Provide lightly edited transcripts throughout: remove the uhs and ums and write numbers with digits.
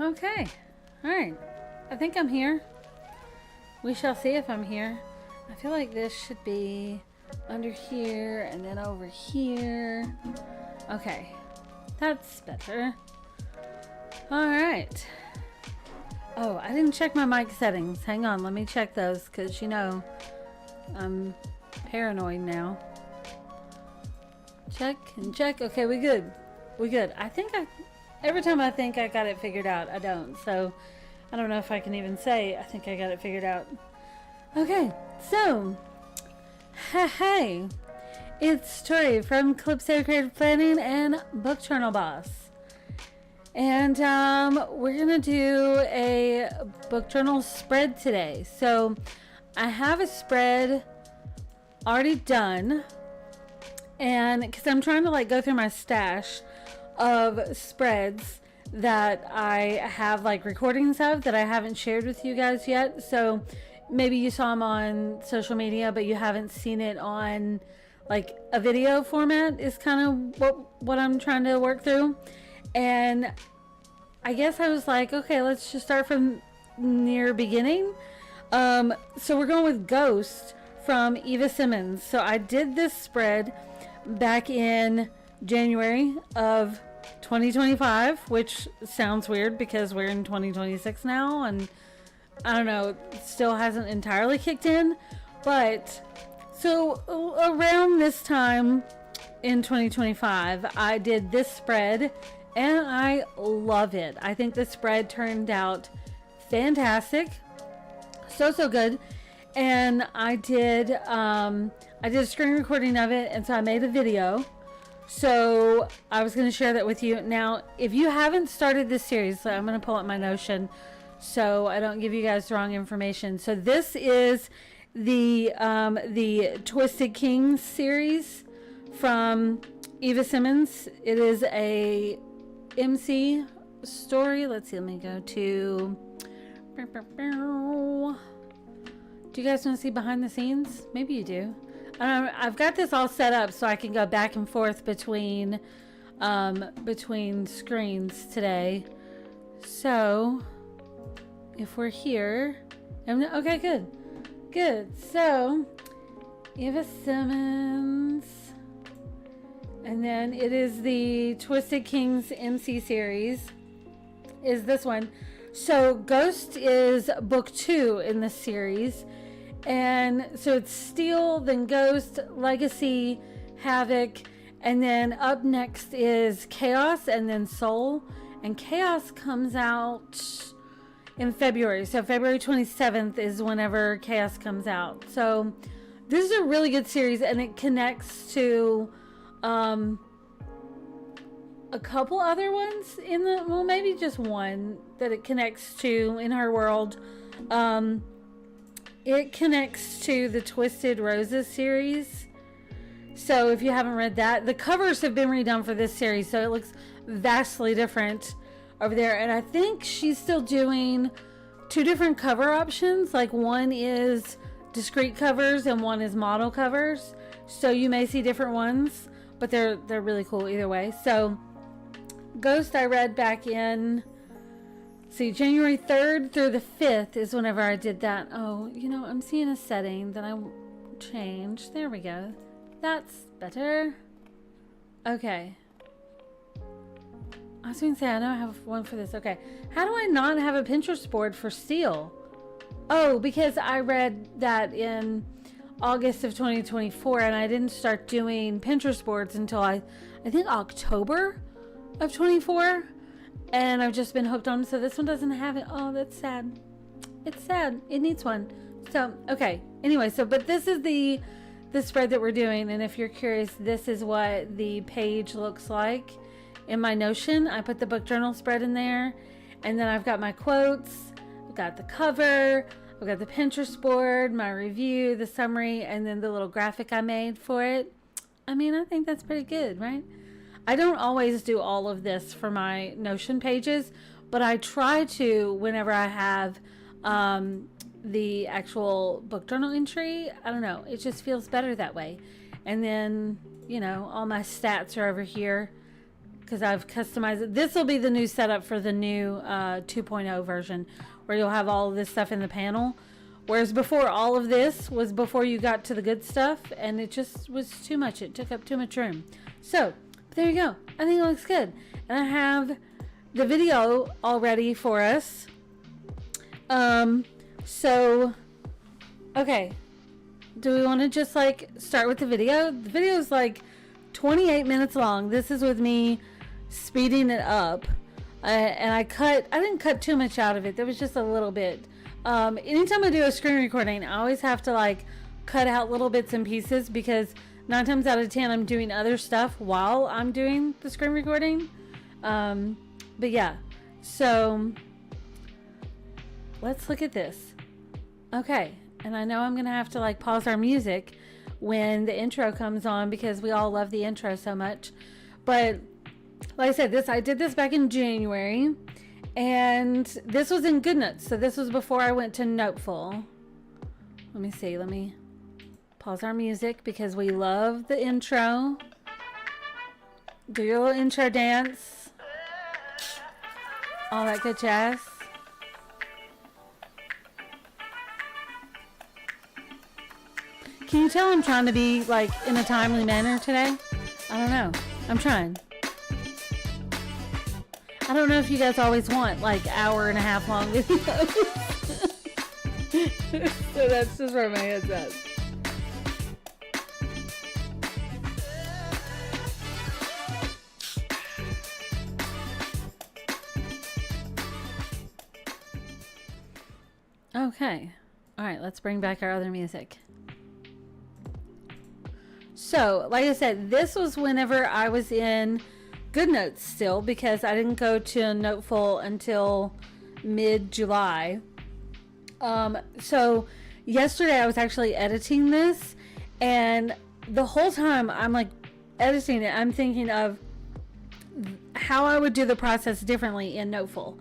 Okay. Alright. I think I'm here. We shall see if I'm here. I feel like this should be under here and then over here. Okay. That's better. Alright. Oh, I didn't check my mic settings. Hang on, let me check those because, you know, I'm paranoid now. Check and check. Okay, we good. We good. Every time I think I got it figured out, I don't. So, I don't know if I can even say I think I got it figured out. Okay, so, hey, it's Tori from Calypso Creative Planning and Book Journal Boss. And we're going to do a book journal spread today. So, I have a spread already done. And because I'm trying to like go through my stash of spreads that I have like recordings of that I haven't shared with you guys yet. So maybe you saw them on social media, but you haven't seen it on like a video format is kind of what I'm trying to work through. And I guess I was like, okay, let's just start from near beginning. So we're going with Ghost from Eva Simmons. So I did this spread back in January of 2025, which sounds weird because we're in 2026 now, and I don't know, it still hasn't entirely kicked in. But so around this time in 2025, I did this spread and I love it. I think the spread turned out fantastic, so good. And I did a screen recording of it, and so I made a video. So I was going to share that with you. Now, if you haven't started this series, so I'm going to pull up my Notion so I don't give you guys the wrong information. So this is the Twisted Kings series from Eva Simmons. It is a MC story. Let's see, let me go to... Do you guys want to see behind the scenes? Maybe you do. I've got this all set up so I can go back and forth between screens today. So if we're here, okay, good. So Eva Simmons, and then it is the Twisted Kings MC series. Is this one? So Ghost is book 2 in the series. And so it's Steel, then Ghost, Legacy, Havoc, and then up next is Chaos, and then Soul. And Chaos comes out in February. So February 27th is whenever Chaos comes out. So this is a really good series, and it connects to a couple other ones in the, well, maybe just one that it connects to in her world. It connects to the Twisted Roses series. So if you haven't read that, the covers have been redone for this series, so it looks vastly different over there. And I think she's still doing 2 different cover options. Like one is discrete covers and one is model covers. So you may see different ones, but they're really cool either way. So Ghost I read back in... See, January 3rd through the 5th is whenever I did that. Oh, you know, I'm seeing a setting that I changed. There we go. That's better. Okay. I was going to say, I know I have one for this. Okay. How do I not have a Pinterest board for Steel? Oh, because I read that in August of 2024, and I didn't start doing Pinterest boards until I think October of 24. And I've just been hooked on, so this one doesn't have it. Oh, that's sad. It's sad. It needs one. So, okay. Anyway, but this is the spread that we're doing, and if you're curious, this is what the page looks like in my Notion. I put the book journal spread in there, and then I've got my quotes, I've got the cover, I've got the Pinterest board, my review, the summary, and then the little graphic I made for it. I mean, I think that's pretty good, right? I don't always do all of this for my Notion pages, but I try to whenever I have the actual book journal entry. I don't know, it just feels better that way. And then, you know, all my stats are over here. because I've customized it. This will be the new setup for the new 2.0 version, where you'll have all of this stuff in the panel. Whereas before, all of this was before you got to the good stuff, and it just was too much. It took up too much room. So there you go. I think it looks good. And I have the video all ready for us. So, okay. Do we want to just like start with the video? The video is like 28 minutes long. This is with me speeding it up. And I didn't cut too much out of it. There was just a little bit. Anytime I do a screen recording, I always have to like cut out little bits and pieces, because 9 times out of 10 I'm doing other stuff while I'm doing the screen recording. But yeah, so let's look at this. Okay, and I know I'm gonna have to like pause our music when the intro comes on, because we all love the intro so much. But like I said, I did this back in January, and this was in GoodNotes. So this was before I went to Noteful. Let me see. Let me pause our music, because we love the intro. Do your little intro dance. All that good jazz. Can you tell I'm trying to be like in a timely manner today? I don't know. I'm trying. I don't know if you guys always want like hour and a half long videos. So that's just where my head's at. Okay. All right, let's bring back our other music. So, like I said, this was whenever I was in GoodNotes still, because I didn't go to Noteful until mid-July. So yesterday I was actually editing this, and the whole time I'm like editing it, I'm thinking of how I would do the process differently in Noteful.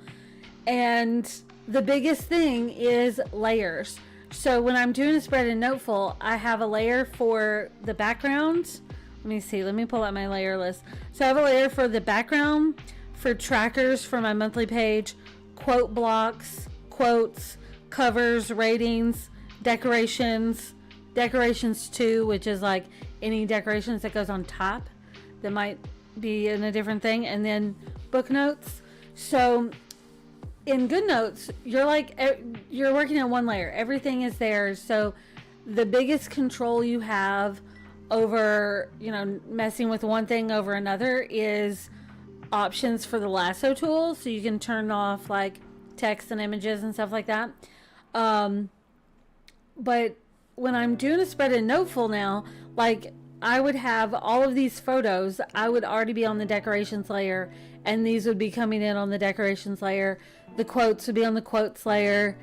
And the biggest thing is layers. So when I'm doing a spread in Noteful, I have a layer for the background. Let me see. Let me pull out my layer list. So I have a layer for the background, for trackers for my monthly page, quote blocks, quotes, covers, ratings, decorations, decorations too, which is like any decorations that goes on top that might be in a different thing, and then book notes. So in GoodNotes, you're working on one layer. Everything is there. So the biggest control you have over, messing with one thing over another is options for the lasso tool. So you can turn off like text and images and stuff like that. But when I'm doing a spread in Noteful now, like I would have all of these photos, I would already be on the decorations layer, and these would be coming in on the decorations layer. The quotes would be on the quotes layer.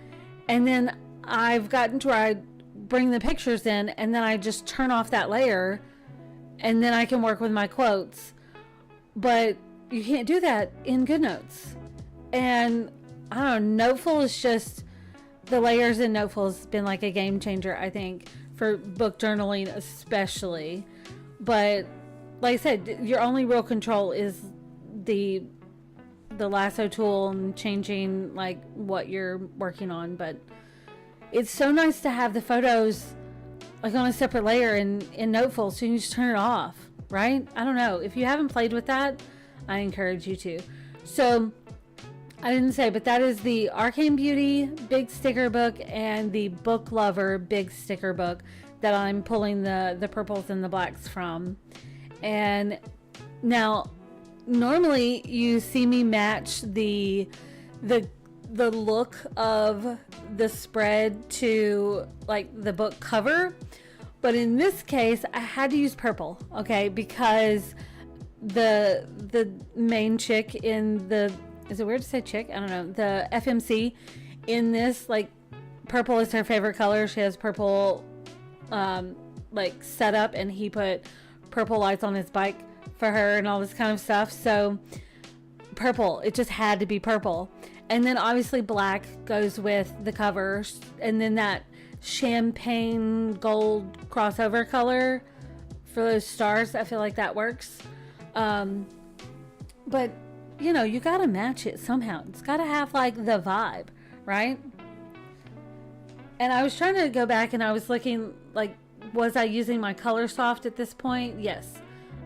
And then I've gotten to where I bring the pictures in, and then I just turn off that layer, and then I can work with my quotes. But you can't do that in GoodNotes. And I don't know, Noteful is just, the layers in Noteful has been like a game changer, I think, for book journaling especially. But like I said, your only real control is the lasso tool and changing like what you're working on. But it's so nice to have the photos like on a separate layer in Noteful, so you can just turn it off, right? I don't know. If you haven't played with that, I encourage you to. So I didn't say, but that is the Arcane Beauty big sticker book and the Book Lover big sticker book that I'm pulling the purples and the blacks from. And now normally you see me match the look of the spread to like the book cover, but in this case I had to use purple, okay, because the main chick in the, is it weird to say chick? I don't know. The FMC in this, like, purple is her favorite color. She has purple, like, setup, and he put purple lights on his bike for her and all this kind of stuff. So, purple. It just had to be purple. And then, obviously, black goes with the covers. And then that champagne gold crossover color for those stars, I feel like that works. but you know, you gotta match it somehow. It's gotta have like the vibe, right? And I was trying to go back and I was looking, like, was I using my color soft at this point? Yes,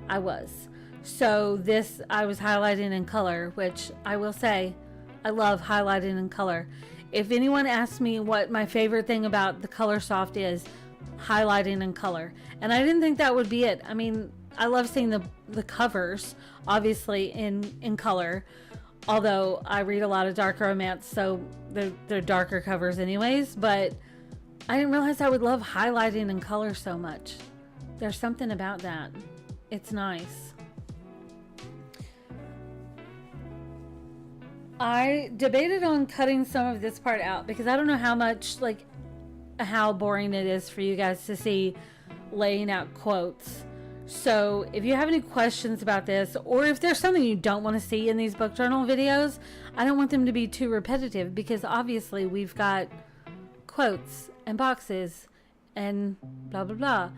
I was. So this, I was highlighting in color, which I will say, I love highlighting in color. If anyone asks me what my favorite thing about the color soft is, highlighting in color. And I didn't think that would be it. I mean, I love seeing the covers, obviously, in color. Although I read a lot of dark romance, so they're darker covers anyways. But I didn't realize I would love highlighting in color so much. There's something about that. It's nice. I debated on cutting some of this part out because I don't know how much, like, how boring it is for you guys to see laying out quotes. So if you have any questions about this, or if there's something you don't want to see in these book journal videos, I don't want them to be too repetitive because obviously we've got quotes and boxes and blah blah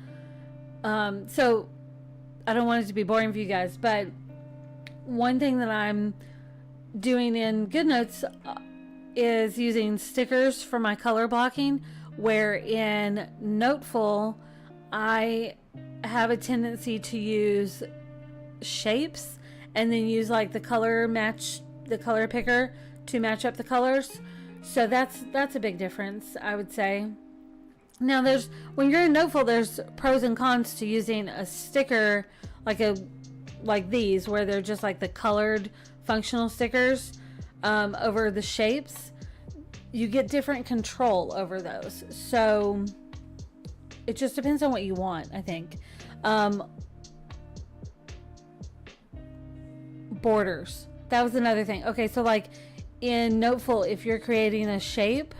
blah. So I don't want it to be boring for you guys, but one thing that I'm doing in GoodNotes is using stickers for my color blocking, where in Noteful I have a tendency to use shapes and then use like the color picker to match up the colors. So that's a big difference, I would say. Now when you're in Noteful, there's pros and cons to using a sticker like these, where they're just like the colored functional stickers over the shapes. You get different control over those. So it just depends on what you want, I think. Borders. That was another thing. Okay, so like in Noteful, if you're creating a shape,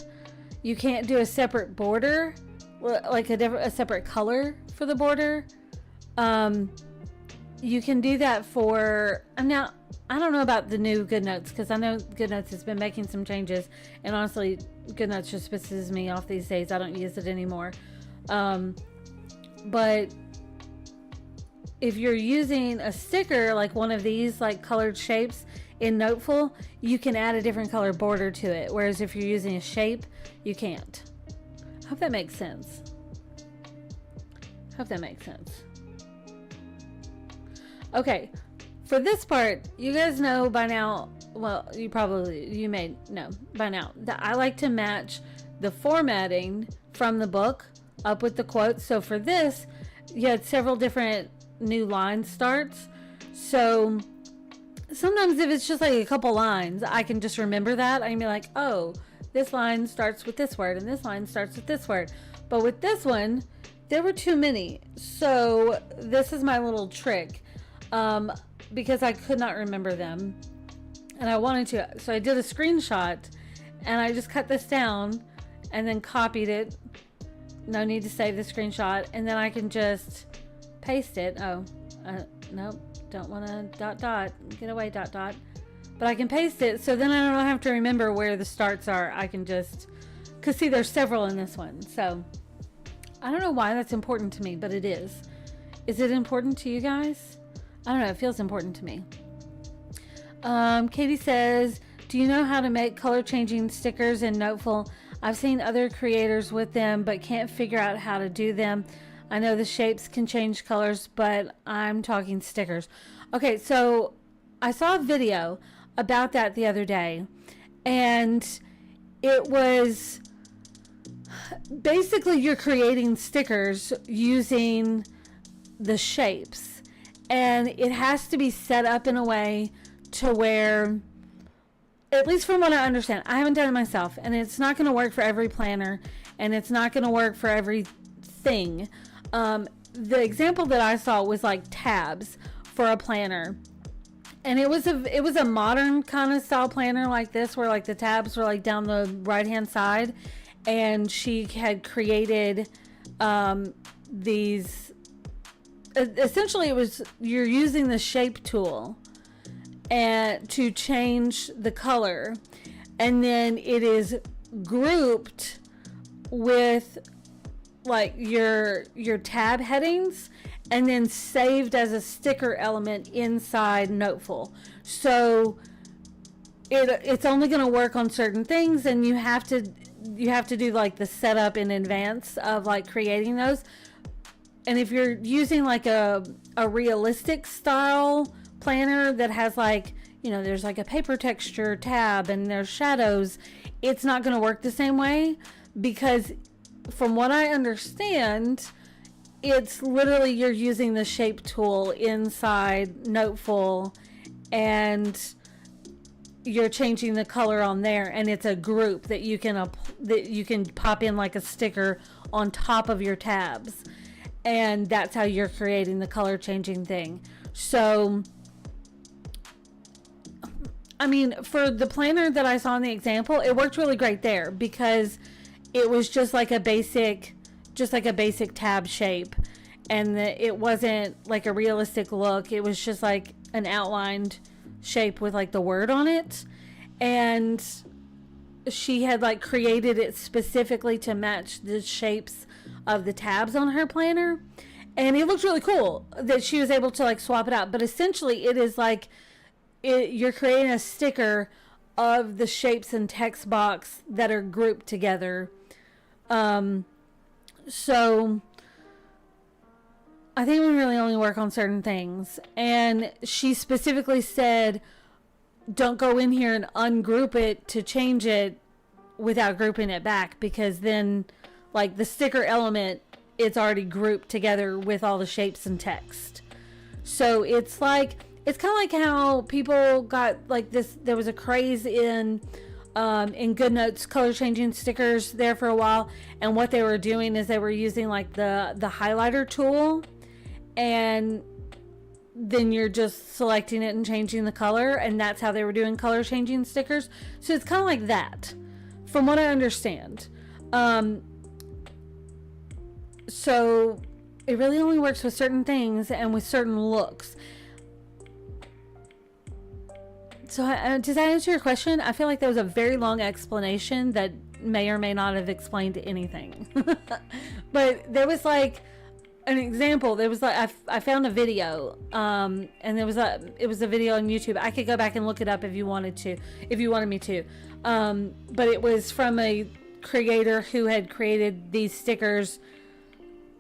you can't do a separate border, like a separate color for the border. You can do that for, now I don't know about the new GoodNotes, because I know GoodNotes has been making some changes, and honestly GoodNotes just pisses me off these days. I don't use it anymore. But if you're using a sticker like one of these like colored shapes in Noteful, you can add a different color border to it, whereas if you're using a shape, you can't. I hope that makes sense. Okay, for this part, you guys know by now, well, you may know by now, that I like to match the formatting from the book up with the quotes. So for this, you had several different new line starts. So sometimes if it's just like a couple lines, I can just remember that. I can be like, oh, this line starts with this word and this line starts with this word. But with this one, there were too many. So this is my little trick. Because I could not remember them and I wanted to, so I did a screenshot and I just cut this down and then copied it. No need to save the screenshot, and then I can just paste it. Nope, don't want to ... get away ... But I can paste it, so then I don't have to remember where the starts are. I can just, because see, there's several in this one. So I don't know why that's important to me, but it is. Is it important to you guys? I don't know, it feels important to me. Katie says, do you know how to make color changing stickers in Noteful? I've seen other creators with them, but can't figure out how to do them. I know the shapes can change colors, but I'm talking stickers. Okay, so I saw a video about that the other day, and it was basically you're creating stickers using the shapes. And it has to be set up in a way to where, at least from what I understand, I haven't done it myself, and it's not going to work for every planner, and it's not going to work for everything. The example that I saw was like tabs for a planner, and it was a modern kind of style planner like this, where like the tabs were like down the right hand side, and she had created these. Essentially, it was you're using the shape tool and to change the color, and then it is grouped with like your tab headings, and then saved as a sticker element inside Noteful. So it's only going to work on certain things, and you have to do like the setup in advance of like creating those. And if you're using like a realistic style planner that has like, you know, there's like a paper texture tab and there's shadows, it's not going to work the same way, because from what I understand, it's literally you're using the shape tool inside Noteful and you're changing the color on there, and it's a group that you can pop in like a sticker on top of your tabs, and that's how you're creating the color changing thing. So I mean, for the planner that I saw in the example, it worked really great there, because it was just like a basic tab shape, and it wasn't like a realistic look. It was just like an outlined shape with like the word on it, and she had like created it specifically to match the shapes of the tabs on her planner, and it looked really cool that she was able to like swap it out. But essentially it is like you're creating a sticker of the shapes and text box that are grouped together. So I think we really only work on certain things. And she specifically said, don't go in here and ungroup it to change it without grouping it back, because then like the sticker element, it's already grouped together with all the shapes and text. So it's like, it's kind of like how people got like this, there was a craze in GoodNotes color changing stickers there for a while, and what they were doing is they were using like the highlighter tool, and then you're just selecting it and changing the color, and that's how they were doing color changing stickers. So it's kind of like that, from what I understand. So it really only works with certain things and with certain looks. So does that answer your question? I feel like there was a very long explanation that may or may not have explained anything. But there was like an example. There was like, I found a video, and it was a video on YouTube. I could go back and look it up if you wanted me to. But it was from a creator who had created these stickers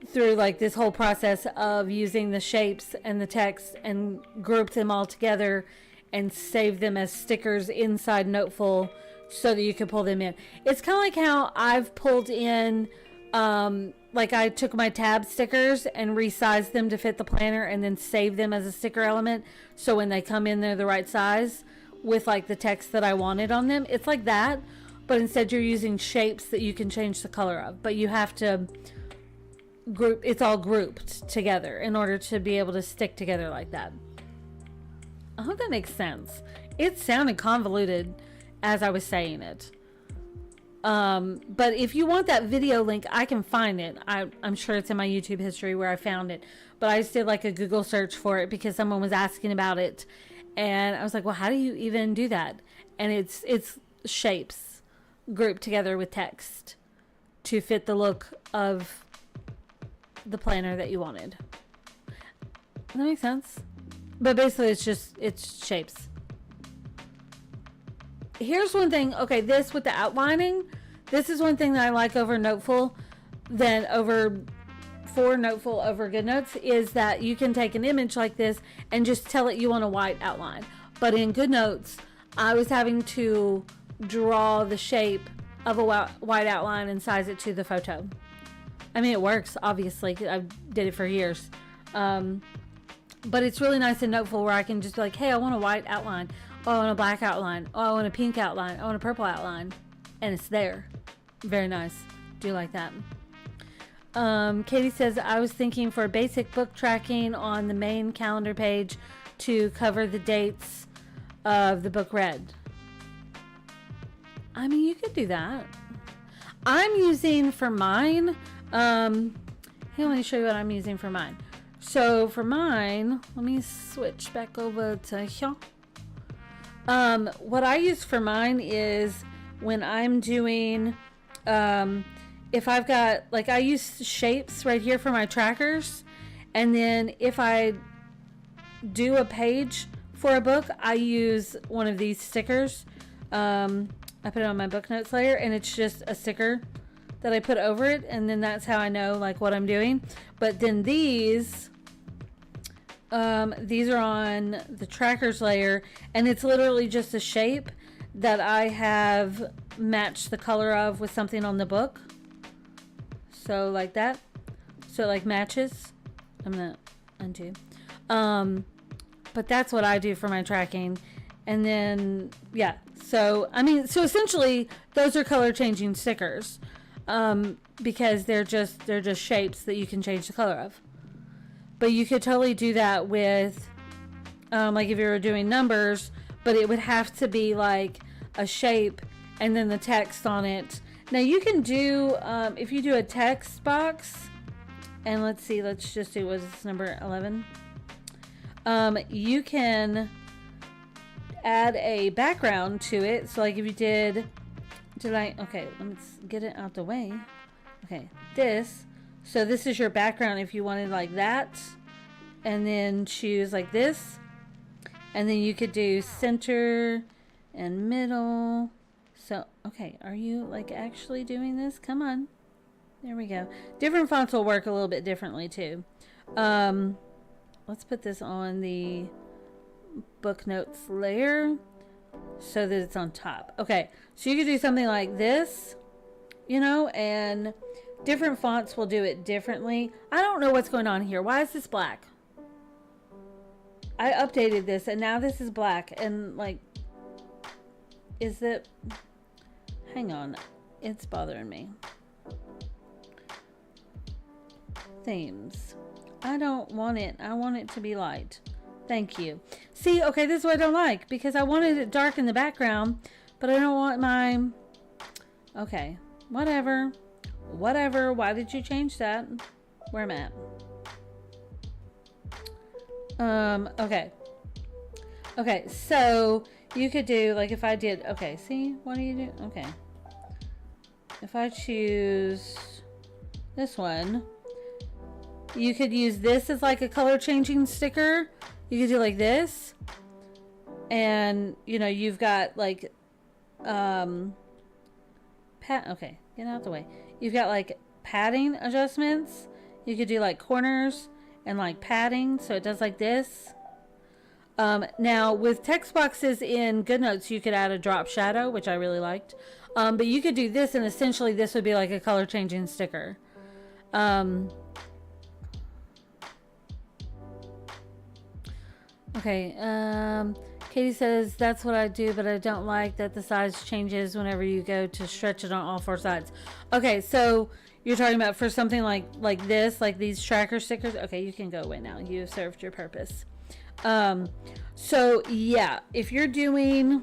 through like this whole process of using the shapes and the text and grouped them all together and save them as stickers inside Noteful so that you can pull them in. It's kind of like how I've pulled in, like I took my tab stickers and resized them to fit the planner and then saved them as a sticker element. So when they come in, they're the right size with like the text that I wanted on them. It's like that, but instead you're using shapes that you can change the color of, but you have to group, it's all grouped together in order to be able to stick together like that. I hope that makes sense. It sounded convoluted as I was saying it. But if you want that video link, I can find it. I'm sure it's in my YouTube history where I found it. But I just did like a Google search for it because someone was asking about it. And I was like, well, how do you even do that? And it's shapes grouped together with text to fit the look of the planner that you wanted. Does that make sense? But basically it's shapes. Here's one thing. Okay, this with the outlining, this is one thing that I like over Noteful over GoodNotes, is that you can take an image like this and just tell it you want a white outline. But in GoodNotes, I was having to draw the shape of a white outline and size it to the photo. I mean, it works, obviously. I did it for years. But it's really nice in Noteful where I can just be like, hey, I want a white outline. Oh, I want a black outline. Oh, I want a pink outline. I want a purple outline. And it's there. Very nice. Do like that. Katie says, I was thinking for basic book tracking on the main calendar page to cover the dates of the book read. I mean, you could do that. I'm using for mine, here, let me show you what I'm using for mine. So for mine, let me switch back over to here. What I use for mine is when I'm doing, if I've got, like, I use shapes right here for my trackers. And then if I do a page for a book, I use one of these stickers. I put it on my book notes layer, and it's just a sticker that I put over it, and then that's how I know like what I'm doing. But then these are on the trackers layer, and it's literally just a shape that I have matched the color of with something on the book. So like that. So it like matches. I'm gonna undo. But that's what I do for my tracking. And then, yeah. So, I mean, so essentially those are color changing stickers. Because they're just shapes that you can change the color of. But you could totally do that with, like if you were doing numbers, but it would have to be like a shape and then the text on it. Now you can do, if you do a text box, and let's see, let's just do, was this number 11? You can add a background to it. So like if you did okay, let's get it out the way. Okay, this. So this is your background if you wanted like that. And then choose like this. And then you could do center and middle. So, okay, are you like actually doing this? Come on. There we go. Different fonts will work a little bit differently too. Let's put this on the book notes layer so that it's on top. Okay, so you could do something like this, you know, and different fonts will do it differently. I don't know what's going on here. Why is this black? I updated this and now this is black, and like, is it, hang on, it's bothering me. Themes. I don't want it. I want it to be light. Thank you. See, okay, this is what I don't like, because I wanted it dark in the background, but I don't want my, okay, whatever. Whatever. Why did you change that? Where am I at? Okay. Okay, so you could do, like if I did, okay, see, what do you do? Okay. If I choose this one, you could use this as like a color changing sticker. You could do like this. And, you know, you've got like, okay, get out the way. You've got like padding adjustments. You could do like corners and like padding. So it does like this. Now with text boxes in GoodNotes, you could add a drop shadow, which I really liked. But you could do this, and essentially this would be like a color changing sticker. Okay, Katie says that's what I do, but I don't like that the size changes whenever you go to stretch it on all four sides. Okay, so you're talking about for something like this, like these tracker stickers. Okay, you can go away now. You have served your purpose. So yeah, if you're doing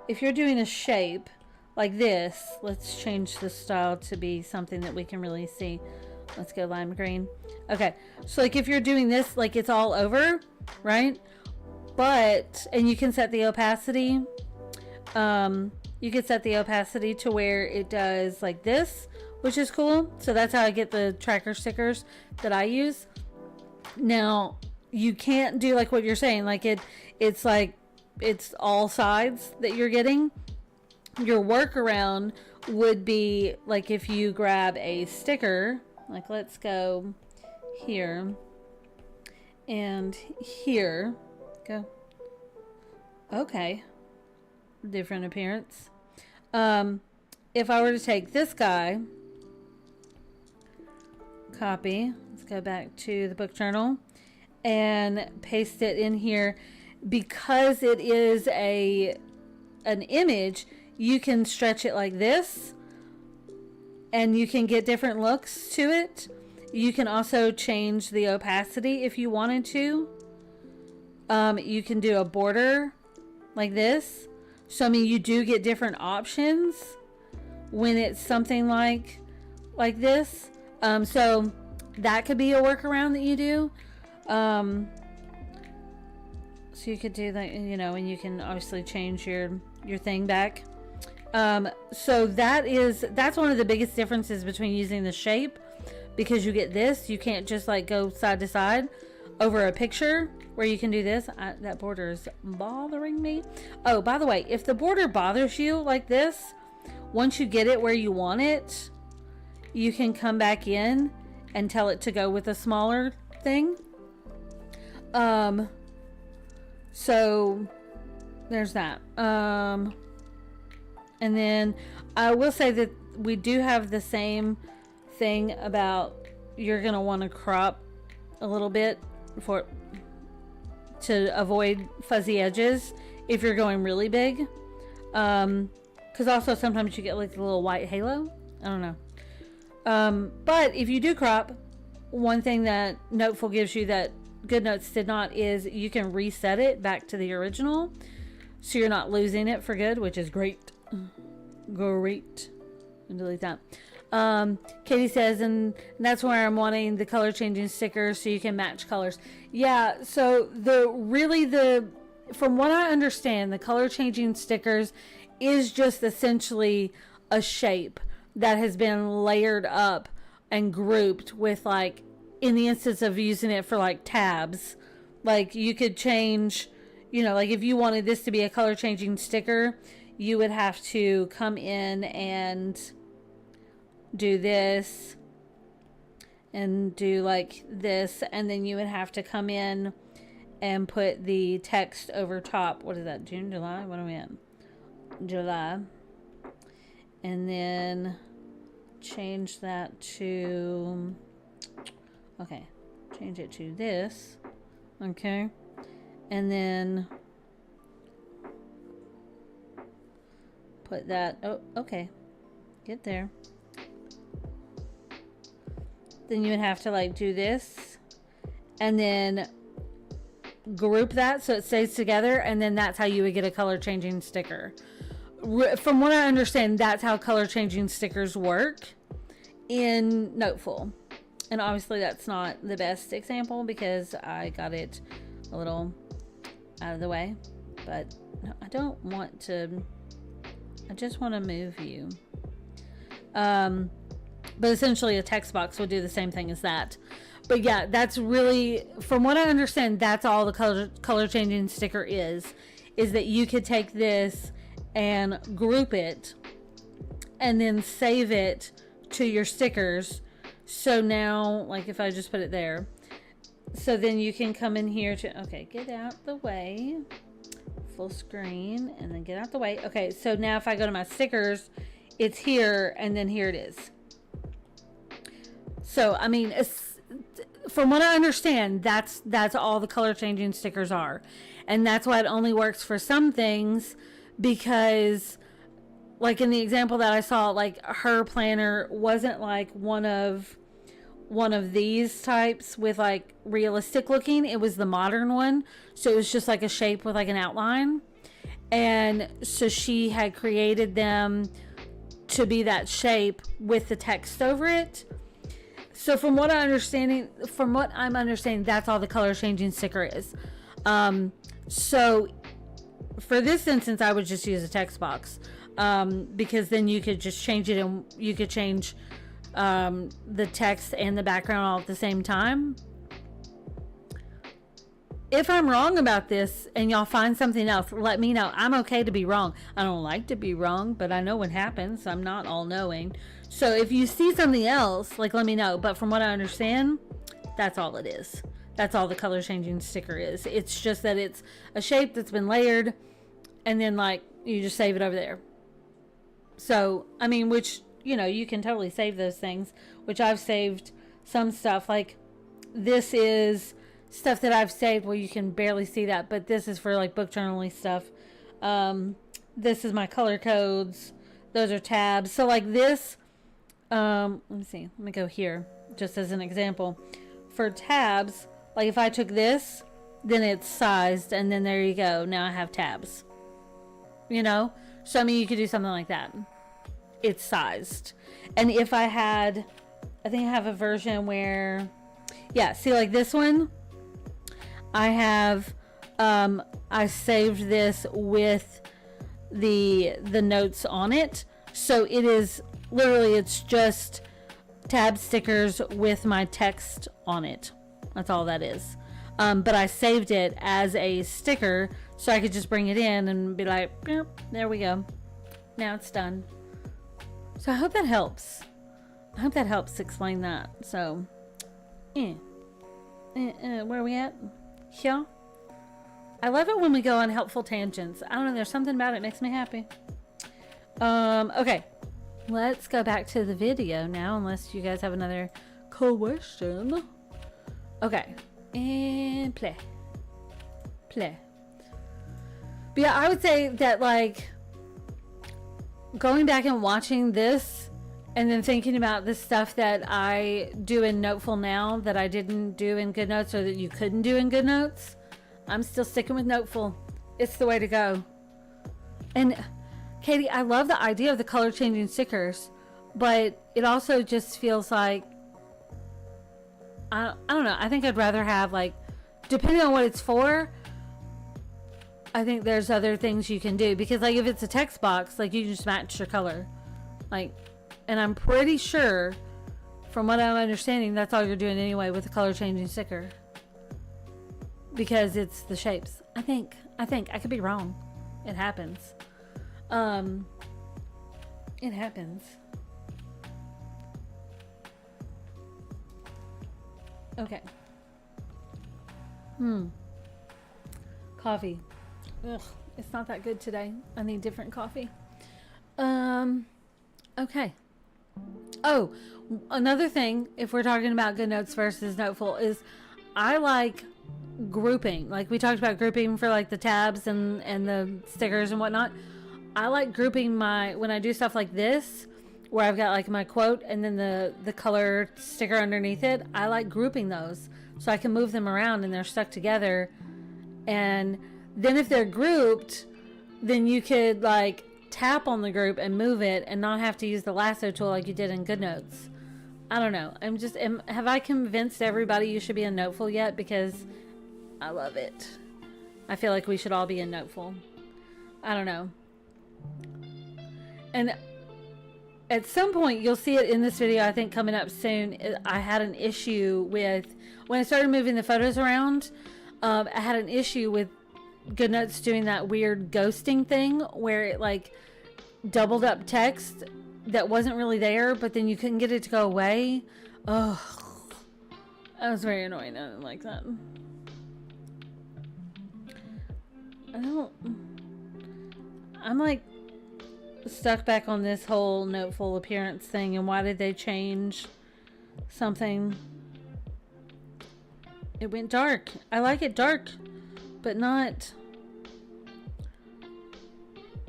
a shape like this, let's change the style to be something that we can really see. Let's go lime green. Okay, so like if you're doing this, like it's all over, right? But, and you can set the opacity. You can set the opacity to where it does like this, which is cool. So that's how I get the tracker stickers that I use. Now, you can't do like what you're saying, like it's like it's all sides that you're getting. Your workaround would be like if you grab a sticker, like let's go here and here, go. Okay, different appearance. If I were to take this guy, copy, let's go back to the book journal and paste it in here. Because it is an image, you can stretch it like this and you can get different looks to it. You can also change the opacity if you wanted to. You can do a border like this. So I mean, you do get different options when it's something like this. So that could be a workaround that you do. So you could do that, you know, and you can obviously change your thing back. So that's one of the biggest differences between using the shape, because you get this, you can't just like go side to side over a picture. where you can do this. That border is bothering me. Oh, by the way, if the border bothers you like this, once you get it where you want it, you can come back in and tell it to go with a smaller thing. So there's that. And then I will say that we do have the same thing about you're going to want to crop a little bit to avoid fuzzy edges if you're going really big. Because also sometimes you get like a little white halo. I don't know. But if you do crop, one thing that Noteful gives you that GoodNotes did not is you can reset it back to the original. So you're not losing it for good, which is great. Great. And delete that. Katie says, and that's where I'm wanting the color changing stickers so you can match colors. Yeah, so from what I understand, the color changing stickers is just essentially a shape that has been layered up and grouped with, like, in the instance of using it for like tabs, like you could change, you know, like if you wanted this to be a color changing sticker, you would have to come in and do this and do like this, and then you would have to come in and put the text over top. What is that? June, July? What are we in? July. And then change that to, okay, change it to this. Okay. And then put that, oh, okay. Get there. Then you would have to like do this and then group that so it stays together, and then that's how you would get a color changing sticker. From what I understand, that's how color changing stickers work in Noteful. And obviously that's not the best example because I got it a little out of the way, but I don't want to, I just want to move you. But essentially a text box would do the same thing as that. But yeah, that's really, from what I understand, that's all the color changing sticker is that you could take this and group it and then save it to your stickers. So now, like if I just put it there, so then you can come in here to, okay, get out the way, full screen, and then get out the way. Okay, so now if I go to my stickers, it's here, and then here it is. So, I mean, from what I understand, that's all the color changing stickers are. And that's why it only works for some things, because like in the example that I saw, like her planner wasn't like one of these types with like realistic looking. It was the modern one. So it was just like a shape with like an outline. And so she had created them to be that shape with the text over it. So from what I'm understanding, that's all the color changing sticker is. So for this instance, I would just use a text box, because then you could just change it, and you could change the text and the background all at the same time. If I'm wrong about this and y'all find something else, let me know. I'm okay to be wrong. I don't like to be wrong, but I know what happens. I'm not all knowing. So if you see something else, like, let me know. But from what I understand, that's all it is. That's all the color changing sticker is. It's just that it's a shape that's been layered, and then like you just save it over there. So, I mean, which, you know, you can totally save those things, which I've saved some stuff. Like this is stuff that I've saved. Well, you can barely see that, but this is for like book journaling stuff. This is my color codes. Those are tabs. So like this, let me see, let me go here just as an example. For tabs, like if I took this, then it's sized, and then there you go. Now I have tabs, you know? So I mean, you could do something like that. It's sized. And if I had, I think I have a version where, yeah, see like this one, I have, I saved this with the notes on it. So it is literally, it's just tab stickers with my text on it. That's all that is. but I saved it as a sticker so I could just bring it in and be like, there we go. Now it's done. So I hope that helps. I hope that helps explain that. So, where are we at? Here. I love it when we go on helpful tangents. I don't know, there's something about it makes me happy. Okay. Let's go back to the video now, unless you guys have another question. Okay. And play. Play. But yeah, I would say that, like, going back and watching this and then thinking about the stuff that I do in Noteful now that I didn't do in GoodNotes, or that you couldn't do in GoodNotes, I'm still sticking with Noteful. It's the way to go. And Katie, I love the idea of the color changing stickers, but it also just feels like, I don't know. I think I'd rather have, like, depending on what it's for, I think there's other things you can do. Because, like, if it's a text box, like, you just match your color. Like, and I'm pretty sure, from what I'm understanding, that's all you're doing anyway with the color changing sticker. Because it's the shapes. I think. I could be wrong. It happens. It happens. Okay. Coffee. Ugh, it's not that good today. I need different coffee. Okay. Oh, another thing, if we're talking about GoodNotes versus Noteful, is I like grouping. Like we talked about grouping for like the tabs and the stickers and whatnot. I like grouping when I do stuff like this, where I've got like my quote and then the color sticker underneath it. I like grouping those so I can move them around and they're stuck together. And then if they're grouped, then you could like tap on the group and move it and not have to use the lasso tool like you did in GoodNotes. I don't know. Have I convinced everybody you should be in Noteful yet? Because I love it. I feel like we should all be in Noteful. I don't know. And at some point, you'll see it in this video, I think, coming up soon. I had an issue with, when I started moving the photos around, I had an issue with GoodNotes doing that weird ghosting thing where it like doubled up text that wasn't really there, but then you couldn't get it to go away. Ugh. That was very annoying. I didn't like that. I'm like stuck back on this whole Noteful appearance thing, and why did they change something? It went dark. I like it dark, but not...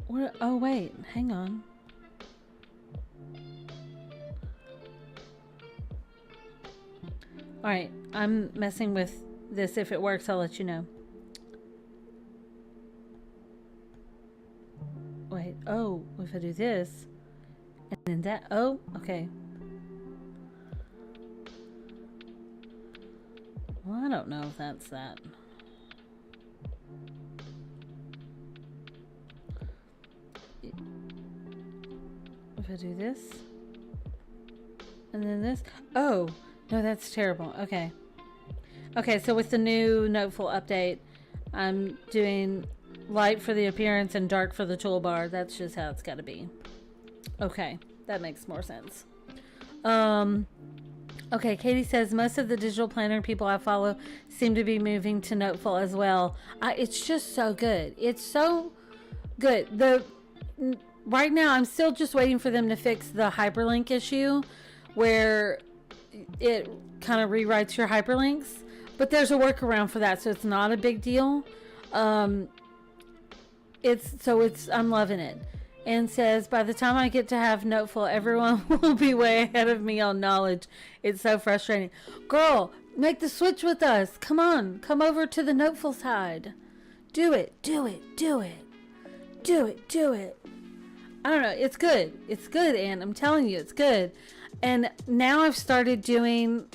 What? Oh wait, hang on. Alright, I'm messing with this. If it works, I'll let you know. Wait, oh, if I do this, and then that, oh, okay. Well, I don't know if that's that. If I do this, and then this, oh, no, that's terrible. Okay. Okay, so with the new Noteful update, I'm doing light for the appearance and dark for the toolbar. That's just how it's got to be. Okay, that makes more sense. Okay, Katie says most of the digital planner people I follow seem to be moving to Noteful as well. It's just so good. It's so good. Right now, I'm still just waiting for them to fix the hyperlink issue where it kind of rewrites your hyperlinks. But there's a workaround for that, so it's not a big deal. I'm loving it. And says, by the time I get to have Noteful, everyone will be way ahead of me on knowledge. It's so frustrating. Girl, make the switch with us. Come on. Come over to the Noteful side. Do it. Do it. Do it. Do it. Do it. I don't know. It's good. It's good, Anne. I'm telling you, it's good. And now I've started doing,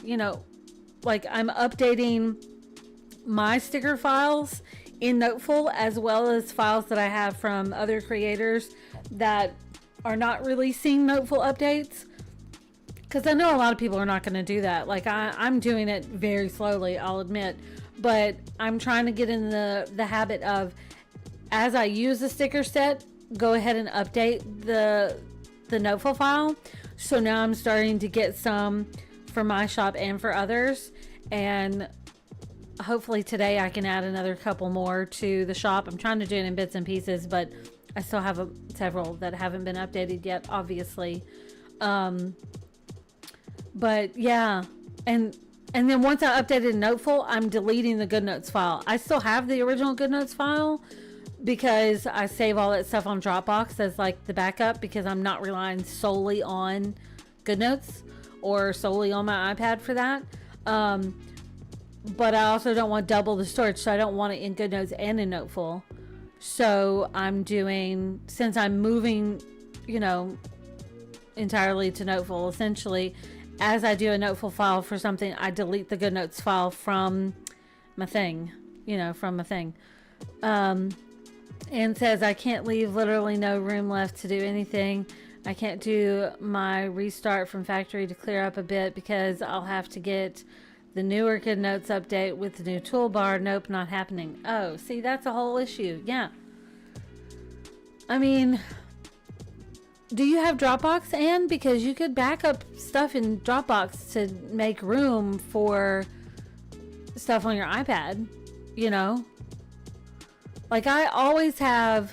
like I'm updating my sticker files in Noteful, as well as files that I have from other creators that are not releasing Noteful updates, because I know a lot of people are not going to do that. Like I'm doing it very slowly, I'll admit, but I'm trying to get in the habit of, as I use the sticker set, go ahead and update the Noteful file. So now I'm starting to get some for my shop and for others, and hopefully today I can add another couple more to the shop. I'm trying to do it in bits and pieces, but I still have several that haven't been updated yet, obviously. But yeah, and then once I updated Noteful, I'm deleting the GoodNotes file. I still have the original GoodNotes file because I save all that stuff on Dropbox as like the backup, because I'm not relying solely on GoodNotes or solely on my iPad for that. But I also don't want double the storage, so I don't want it in GoodNotes and in Noteful. So I'm doing, since I'm moving, you know, entirely to Noteful, essentially, as I do a Noteful file for something, I delete the GoodNotes file from my thing, you know, from my thing. And says, I can't leave, literally no room left to do anything. I can't do my restart from factory to clear up a bit because I'll have to get the newer GoodNotes update with the new toolbar. Nope, not happening. Oh, see, that's a whole issue. Yeah. I mean, do you have Dropbox, Anne? Because you could back up stuff in Dropbox to make room for stuff on your iPad, you know? Like, I always have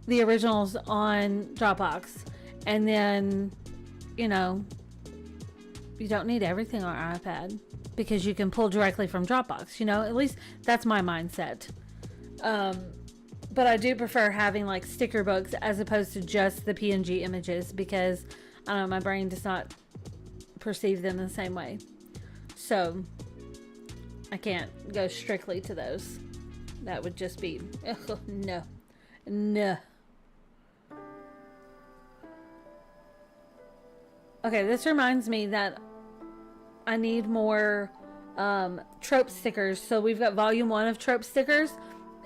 the originals on Dropbox, and then, you know, you don't need everything on our iPad because you can pull directly from Dropbox, you know? At least that's my mindset. But I do prefer having like sticker books as opposed to just the PNG images, because I don't know, my brain does not perceive them the same way. So I can't go strictly to those. That would just be, no. Okay, this reminds me that I need more trope stickers. So we've got volume 1 of trope stickers,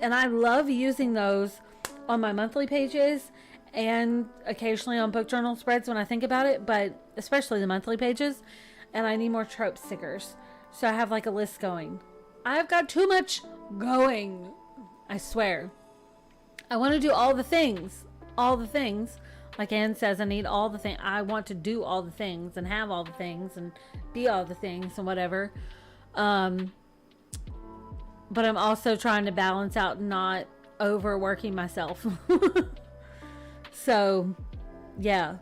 and I love using those on my monthly pages and occasionally on book journal spreads when I think about it, but especially the monthly pages. And I need more trope stickers. So I have like a list going. I've got too much going, I swear. I want to do all the things. Like Anne says, I need all the things. I want to do all the things and have all the things and be all the things and whatever. But I'm also trying to balance out not overworking myself. So, yeah.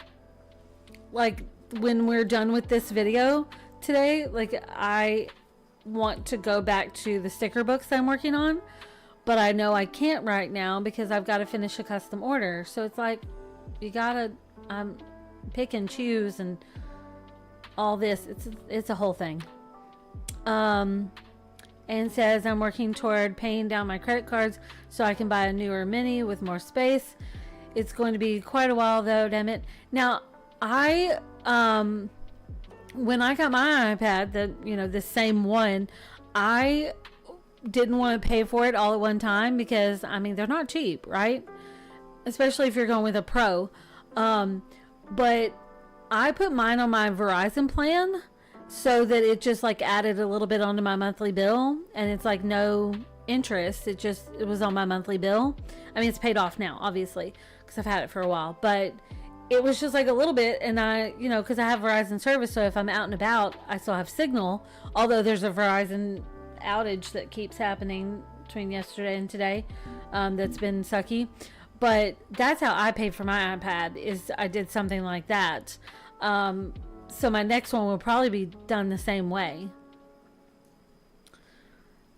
Like, when we're done with this video today, like, I want to go back to the sticker books I'm working on, but I know I can't right now because I've got to finish a custom order. So it's like, you gotta pick and choose and all this. It's a whole thing. And says, I'm working toward paying down my credit cards so I can buy a newer mini with more space. It's going to be quite a while though, damn it. Now, I when I got my iPad, the same one, I didn't want to pay for it all at one time because, I mean, they're not cheap, right? Especially if you're going with a Pro. But I put mine on my Verizon plan so that it just like added a little bit onto my monthly bill, and it's like no interest. It was on my monthly bill. I mean, it's paid off now, obviously, because I've had it for a while, but it was just like a little bit. And I, because I have Verizon service, so if I'm out and about, I still have signal, although there's a Verizon outage that keeps happening between yesterday and today. That's been sucky. But that's how I paid for my iPad, is I did something like that. So my next one will probably be done the same way.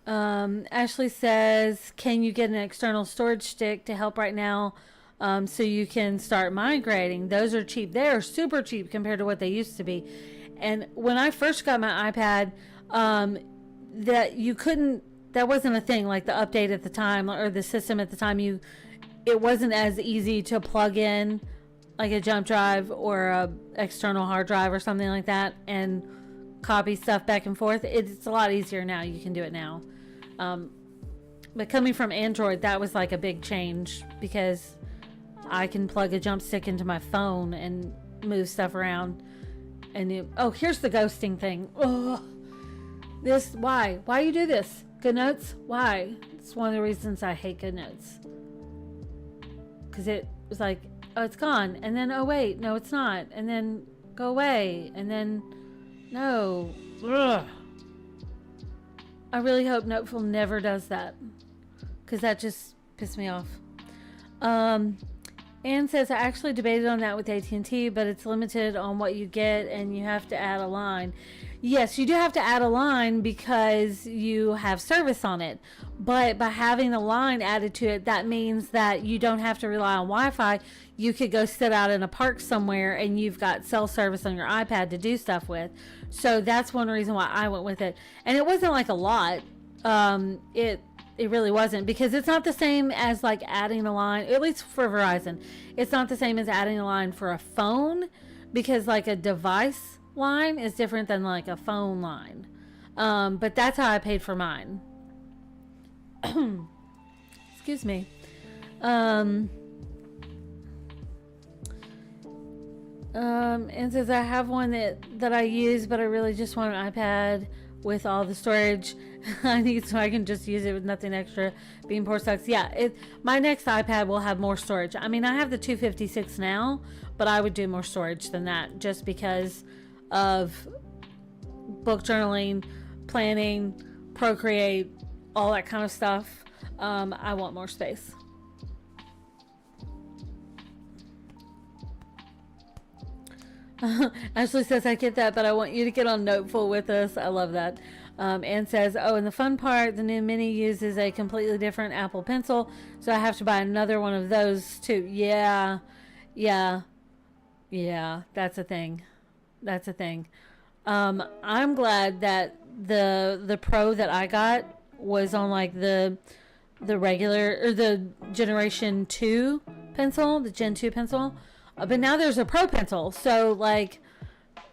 Ashley says, can you get an external storage stick to help right now so you can start migrating? Those are cheap. They are super cheap compared to what they used to be. And when I first got my iPad, that wasn't a thing, like the update at the time or the system at the time. It wasn't as easy to plug in like a jump drive or a external hard drive or something like that and copy stuff back and forth. It's a lot easier now. You can do it now. But coming from Android, that was like a big change because I can plug a jump stick into my phone and move stuff around. And here's the ghosting thing. Ugh. Why you do this? GoodNotes? Why? It's one of the reasons I hate GoodNotes. Because it was like, oh, it's gone. And then, oh, wait, no, it's not. And then go away. And then, no. Ugh. I really hope Noteful never does that. Because that just pissed me off. Anne says, I actually debated on that with AT&T, but it's limited on what you get and you have to add a line. Yes, you do have to add a line because you have service on it. But by having a line added to it, that means that you don't have to rely on Wi-Fi. You could go sit out in a park somewhere and you've got cell service on your iPad to do stuff with. So that's one reason why I went with it. And it wasn't like a lot. It really wasn't, because it's not the same as like adding a line, at least for Verizon. It's not the same as adding a line for a phone, because like a device line is different than like a phone line. But that's how I paid for mine. Excuse me. And says, I have one that I use, but I really just want an iPad with all the storage I need, so I can just use it with nothing extra. Being poor sucks. Yeah, my next iPad will have more storage. I mean, I have the 256 now, but I would do more storage than that just because of book journaling, planning, Procreate, all that kind of stuff. I want more space. Ashley says, I get that, but I want you to get on Noteful with us. I love that. Anne says, oh, and the fun part, the new Mini uses a completely different Apple Pencil, so I have to buy another one of those too. Yeah, that's a thing. I'm glad that the Pro that I got was on like the regular, or the Generation 2 pencil, the Gen 2 pencil. But now there's a Pro pencil, so now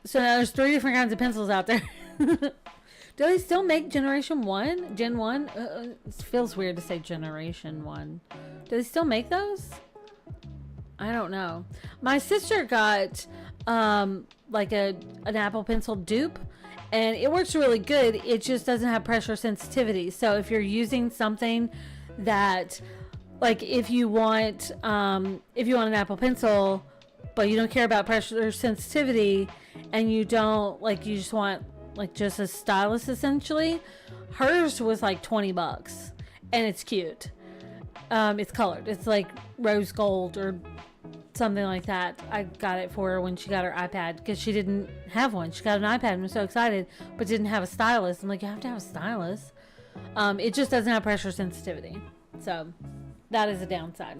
there's 3 different kinds of pencils out there. Do they still make Generation 1? Gen 1? It feels weird to say Generation 1. Do they still make those? I don't know. My sister got like an Apple Pencil dupe, and it works really good. It just doesn't have pressure sensitivity. So if you're using something that, like, if you want an Apple Pencil, but you don't care about pressure sensitivity, and you don't, like, you just want like just a stylus essentially, hers was like $20, and it's cute. It's colored. It's like rose gold or something like that. I got it for her when she got her iPad, because she didn't have one. She got an iPad and was so excited, but didn't have a stylus. I'm like, you have to have a stylus. It just doesn't have pressure sensitivity, so that is a downside.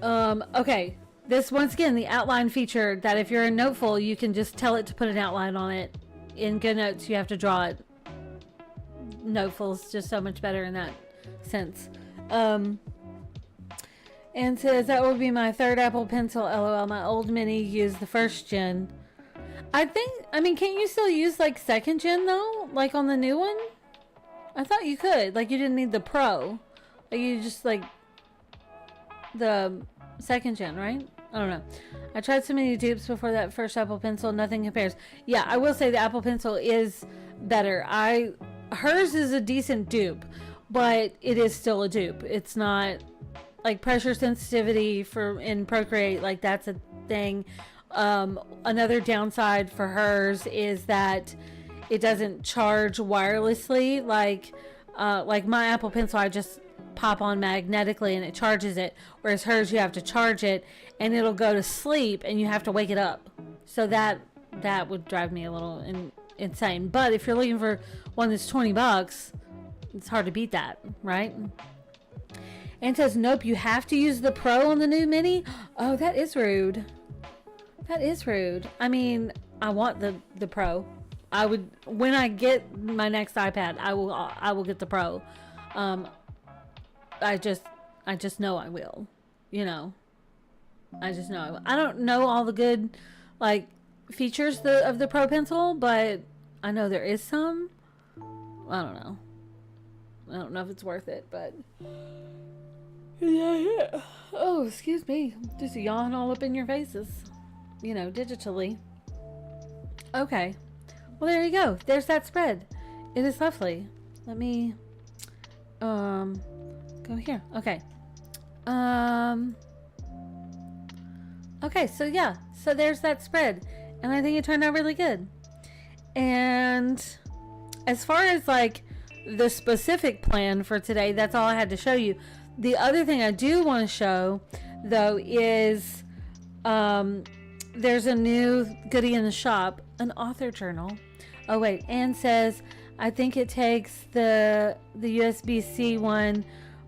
Okay, this, once again, the outline feature, that if you're in Noteful, you can just tell it to put an outline on it. In GoodNotes, you have to draw it. Noteful is just so much better in that sense. And says, that would be my 3rd Apple Pencil, LOL. My old Mini used the 1st gen. I mean, can't you still use like 2nd gen though? Like on the new one? I thought you could. Like, you didn't need the Pro. Like, you just like the 2nd gen, right? I don't know. I tried so many dupes before that first Apple Pencil. Nothing compares. Yeah, I will say the Apple Pencil is better. Hers is a decent dupe, but it is still a dupe. It's not like pressure sensitivity in Procreate. Like, that's a thing. Another downside for hers is that it doesn't charge wirelessly. Like my Apple Pencil, I just pop on magnetically and it charges it, whereas hers, you have to charge it and it'll go to sleep and you have to wake it up. So that would drive me a little insane. But if you're looking for one that's $20, it's hard to beat that, right? And says, nope, you have to use the Pro on the new Mini. Oh, that is rude. That is rude. I mean, I want the Pro. I would, when I get my next iPad, I will get the Pro. I just know I will, you know. I just know I will. I don't know all the good, like, features of the Pro Pencil, but I know there is some. I don't know. I don't know if it's worth it, but yeah. Oh, excuse me. Just a yawn all up in your faces, you know, digitally. Okay. Well, there you go. There's that spread. It is lovely. Let me go here. Okay. Okay, so yeah. So there's that spread. And I think it turned out really good. And as far as like the specific plan for today, that's all I had to show you. The other thing I do want to show though is there's a new goodie in the shop, an author journal. Oh wait, Anne says I think it takes the USB-C one,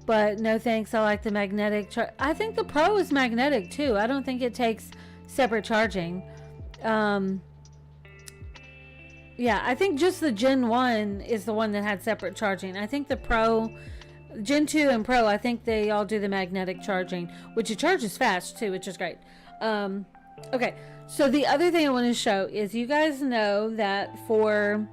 but no thanks, I like the magnetic I think the Pro is magnetic too. I don't think it takes separate charging. Yeah, I think just the Gen 1 is the one that had separate charging. I think the Pro, Gen 2 and Pro, I think they all do the magnetic charging, which it charges fast too, which is great. Okay, so the other thing I want to show is, you guys know that for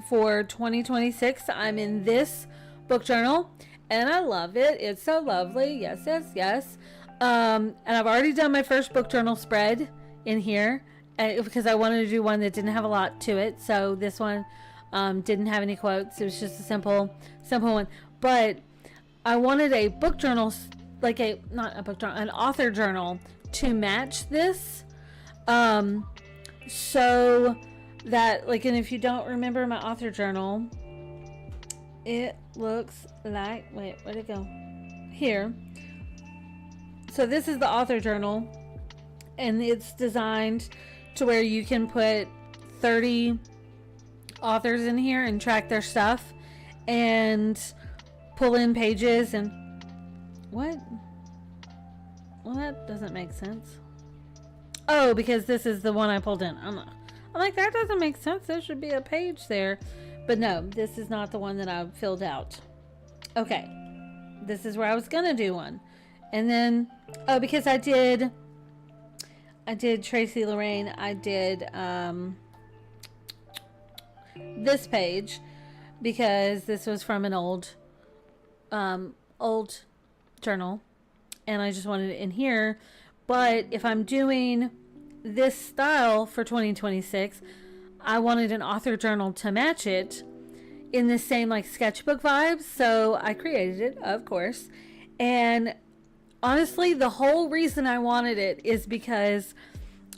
2026, I'm in this book journal, and I love it. It's so lovely. Yes, yes, yes. And I've already done my first book journal spread in here, because I wanted to do one that didn't have a lot to it. So this one didn't have any quotes. It was just a simple one. But I wanted a book journal, like not a book journal, an author journal to match this. So that, like, and if you don't remember my author journal, it looks like, wait, where'd it go? Here. So this is the author journal, and it's designed to where you can put 30 authors in here and track their stuff and pull in pages and what? Well, that doesn't make sense. Oh, because this is the one I pulled in. I'm like, that doesn't make sense. There should be a page there. But no, this is not the one that I filled out. Okay. This is where I was going to do one. And then, oh, because I did Tracy Lorraine. I did this page because this was from an old journal, and I just wanted it in here. But if I'm doing this style for 2026, I wanted an author journal to match it in the same like sketchbook vibes. So I created it, of course. And honestly, the whole reason I wanted it is because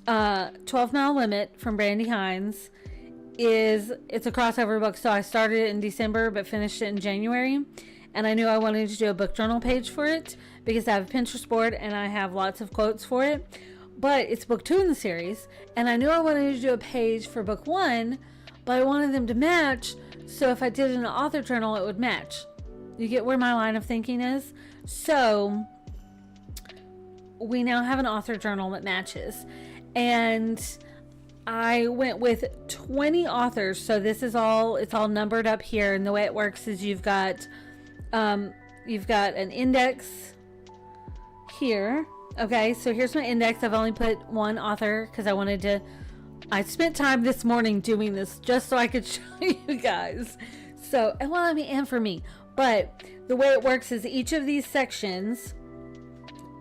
12 Mile Limit from Brandy Hines it's a crossover book. So I started it in December but finished it in January, and I knew I wanted to do a book journal page for it because I have a Pinterest board and I have lots of quotes for it. But it's book 2 in the series, and I knew I wanted to do a page for book 1, but I wanted them to match, so if I did an author journal it would match. You get where my line of thinking is? So we now have an author journal that matches, and I went with 20 authors. So this is it's all numbered up here, and the way it works is you've got an index here. Okay, so here's my index. I've only put one author because I spent time this morning doing this just so I could show you guys. So, and well, I mean, and for me. But the way it works is each of these sections,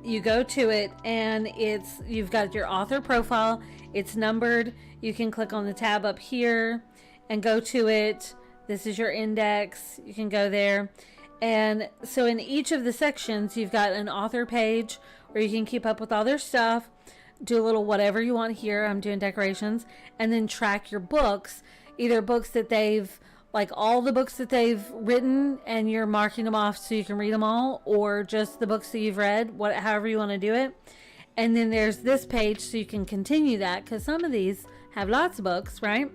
you go to it and you've got your author profile. It's numbered. You can click on the tab up here and go to it. This is your index. You can go there. And so in each of the sections, you've got an author page where you can keep up with all their stuff, do a little whatever you want here. I'm doing decorations, and then track your books, either books that like all the books that they've written and you're marking them off so you can read them all, or just the books that you've read, however you want to do it. And then there's this page so you can continue that, because some of these have lots of books, right?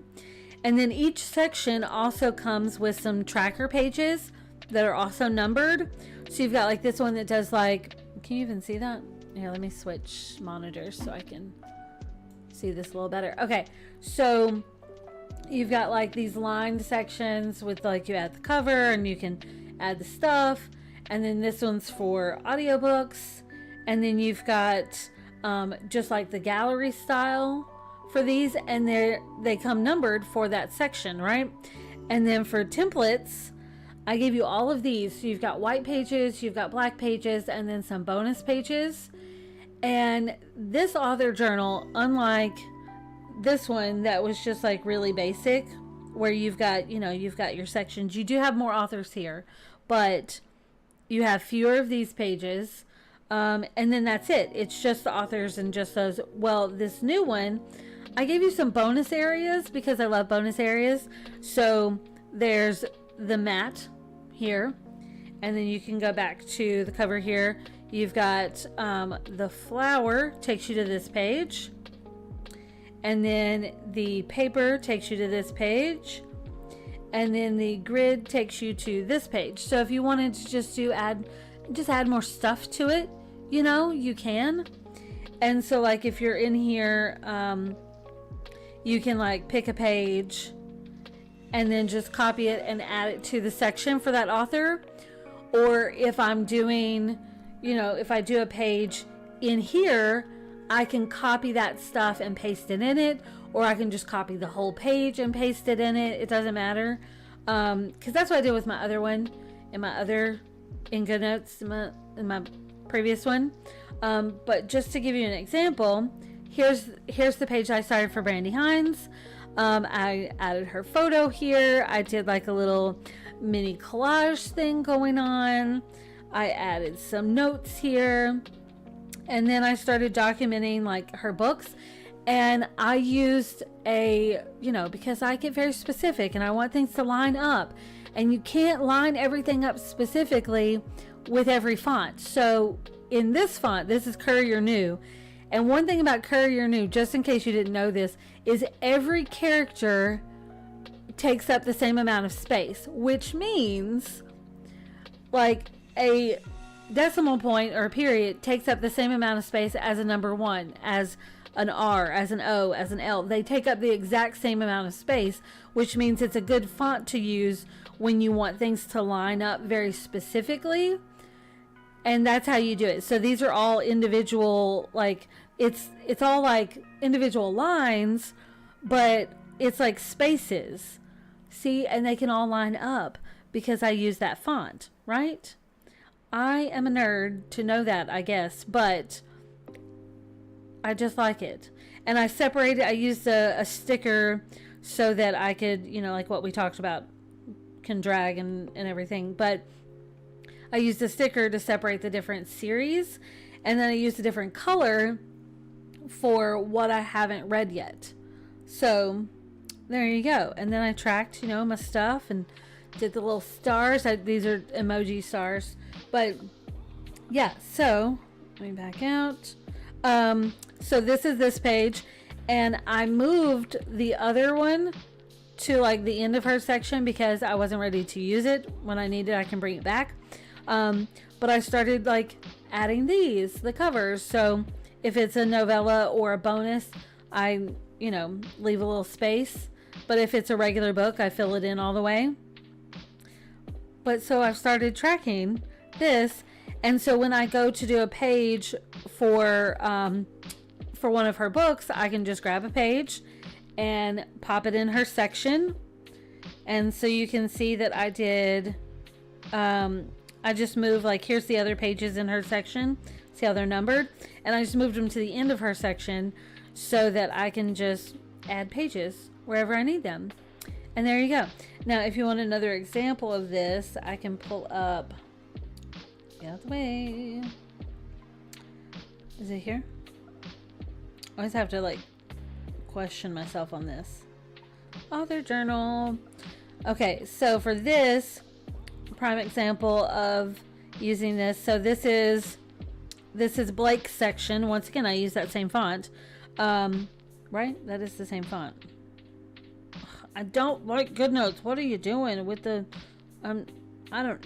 And then each section also comes with some tracker pages that are also numbered. So you've got like this one that does like, can you even see that? Here, let me switch monitors so I can see this a little better. Okay, so you've got like these lined sections with like, you add the cover and you can add the stuff, and then this one's for audiobooks, and then you've got just like the gallery style for these, and they come numbered for that section, right? And then for templates, I gave you all of these. So you've got white pages, you've got black pages, and then some bonus pages. And this author journal, unlike this one that was just like really basic, where you've got, you know, you've got your sections. You do have more authors here, but you have fewer of these pages. And then that's it. It's just the authors and just those. Well, this new one, I gave you some bonus areas because I love bonus areas. So there's the mat here, and then you can go back to the cover here. You've got the flower takes you to this page, and then the paper takes you to this page, and then the grid takes you to this page. So if you wanted to just add more stuff to it, you know, you can. And so like if you're in here, you can like pick a page and then just copy it and add it to the section for that author. Or if I'm doing, you know, if I do a page in here, I can copy that stuff and paste it in it, or I can just copy the whole page and paste it in it. It doesn't matter. Because that's what I did with my other one, in GoodNotes, in my previous one. But just to give you an example, here's the page I started for Brandy Hines. I added her photo here. I did like a little mini collage thing going on. I added some notes here, and then I started documenting like her books. And I used because I get very specific and I want things to line up, and you can't line everything up specifically with every font. So in this font, this is Courier New. And one thing about Courier New, just in case you didn't know this, is every character takes up the same amount of space, which means like a decimal point or a period takes up the same amount of space as a number 1, as an R, as an O, as an L. They take up the exact same amount of space, which means it's a good font to use when you want things to line up very specifically. And that's how you do it. So these are all individual, like it's all like individual lines, but it's like spaces. See, and they can all line up because I use that font, right? I am a nerd to know that, I guess, but I just like it. And I separated, I used a sticker so that I could, you know, like what we talked about, can drag and everything. But I used a sticker to separate the different series. And then I used a different color for what I haven't read yet. So there you go. And then I tracked, you know, my stuff and did the little stars. These are emoji stars. But yeah, so let me back out. So this is this page, and I moved the other one to like the end of her section because I wasn't ready to use it. When I need it, I can bring it back. But I started like adding the covers. So if it's a novella or a bonus, I, you know, leave a little space. But if it's a regular book, I fill it in all the way. But so I've started tracking this. And so when I go to do a page for one of her books, I can just grab a page and pop it in her section. And so you can see that I did, I just moved, like, here's the other pages in her section. See how they're numbered? And I just moved them to the end of her section so that I can just add pages wherever I need them. And there you go. Now, if you want another example of this, I can pull up, get out the way. Is it here? I always have to like question myself on this. Author journal. Okay, so for this prime example of using this, so this is Blake's section. Once again, I use that same font. Right? That is the same font. I don't like GoodNotes. What are you doing with the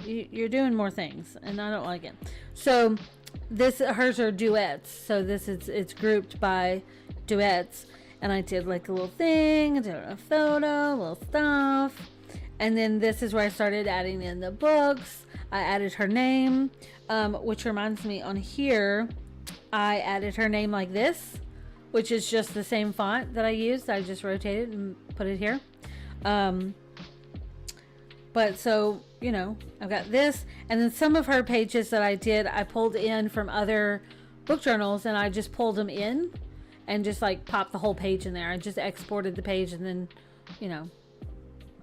you're doing more things and I don't like it. So hers are duets. So it's grouped by duets, and I did like a little thing, I did a photo, a little stuff, and then this is where I started adding in the books. I added her name, which reminds me, on here I added her name like this, which is just the same font that I used. I just rotated and put it here. But so, you know, I've got this, and then some of her pages that I did, I pulled in from other book journals, and I just pulled them in and just like popped the whole page in there. I just exported the page and then, you know,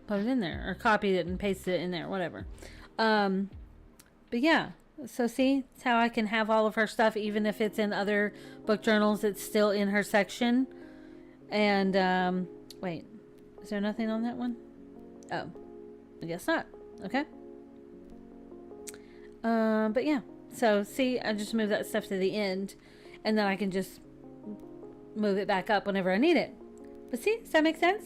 put it in there, or copied it and pasted it in there, whatever. But yeah, so see, it's how I can have all of her stuff, even if it's in other book journals, it's still in her section. And wait, is there nothing on that one? Oh, I guess not. Okay. But yeah, so see, I just move that stuff to the end, and then I can just move it back up whenever I need it. But see, does that make sense?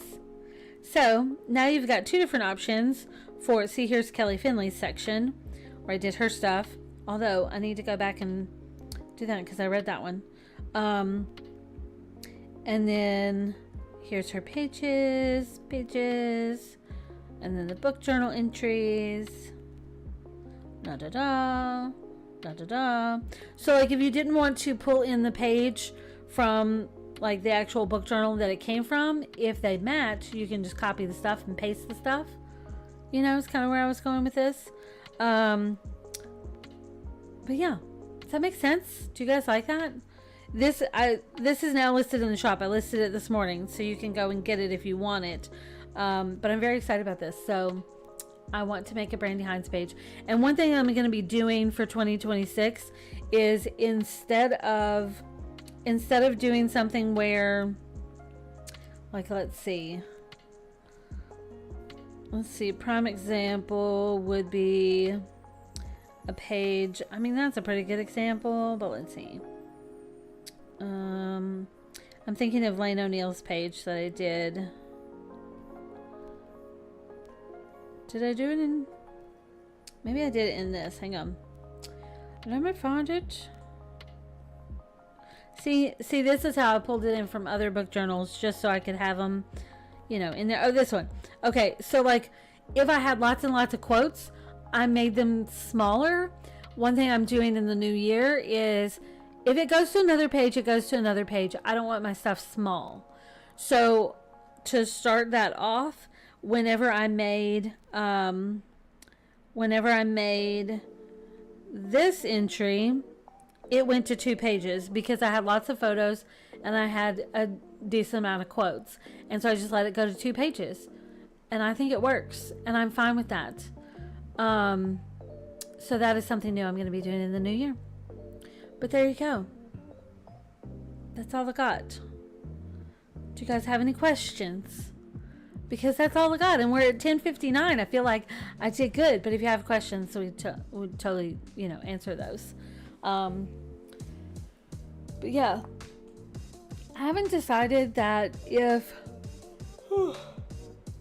So now you've got two different options for, see, here's Kelly Finley's section where I did her stuff, although I need to go back and do that because I read that one. And then here's her pages, and then the book journal entries. Da da da, da da da. So like if you didn't want to pull in the page from like the actual book journal that it came from, if they match, you can just copy the stuff and paste the stuff. You know, it's kind of where I was going with this. But yeah, does that make sense? Do you guys like that? This is now listed in the shop. I listed it this morning, so you can go and get it if you want it. But I'm very excited about this. So I want to make a Brandy Hines page. And one thing I'm going to be doing for 2026 is instead of doing something where, like, let's see, prime example would be a page. I mean, that's a pretty good example, but let's see. I'm thinking of Lane O'Neill's page that I did. Did I do it in? Maybe I did it in this. Hang on. Did I find it? See, this is how I pulled it in from other book journals, just so I could have them, you know, in there. Oh, this one. Okay, so like, if I had lots and lots of quotes, I made them smaller. One thing I'm doing in the new year is, if it goes to another page, it goes to another page. I don't want my stuff small. So to start that off, whenever I made this entry, it went to 2 pages because I had lots of photos and I had a decent amount of quotes. And so I just let it go to 2 pages. And I think it works. And I'm fine with that. So that is something new I'm going to be doing in the new year. But there you go. That's all I got. Do you guys have any questions? Because that's all I got. And we're at 10:59. I feel like I did good. But if you have questions, we would totally, you know, answer those. But yeah. I haven't decided that if...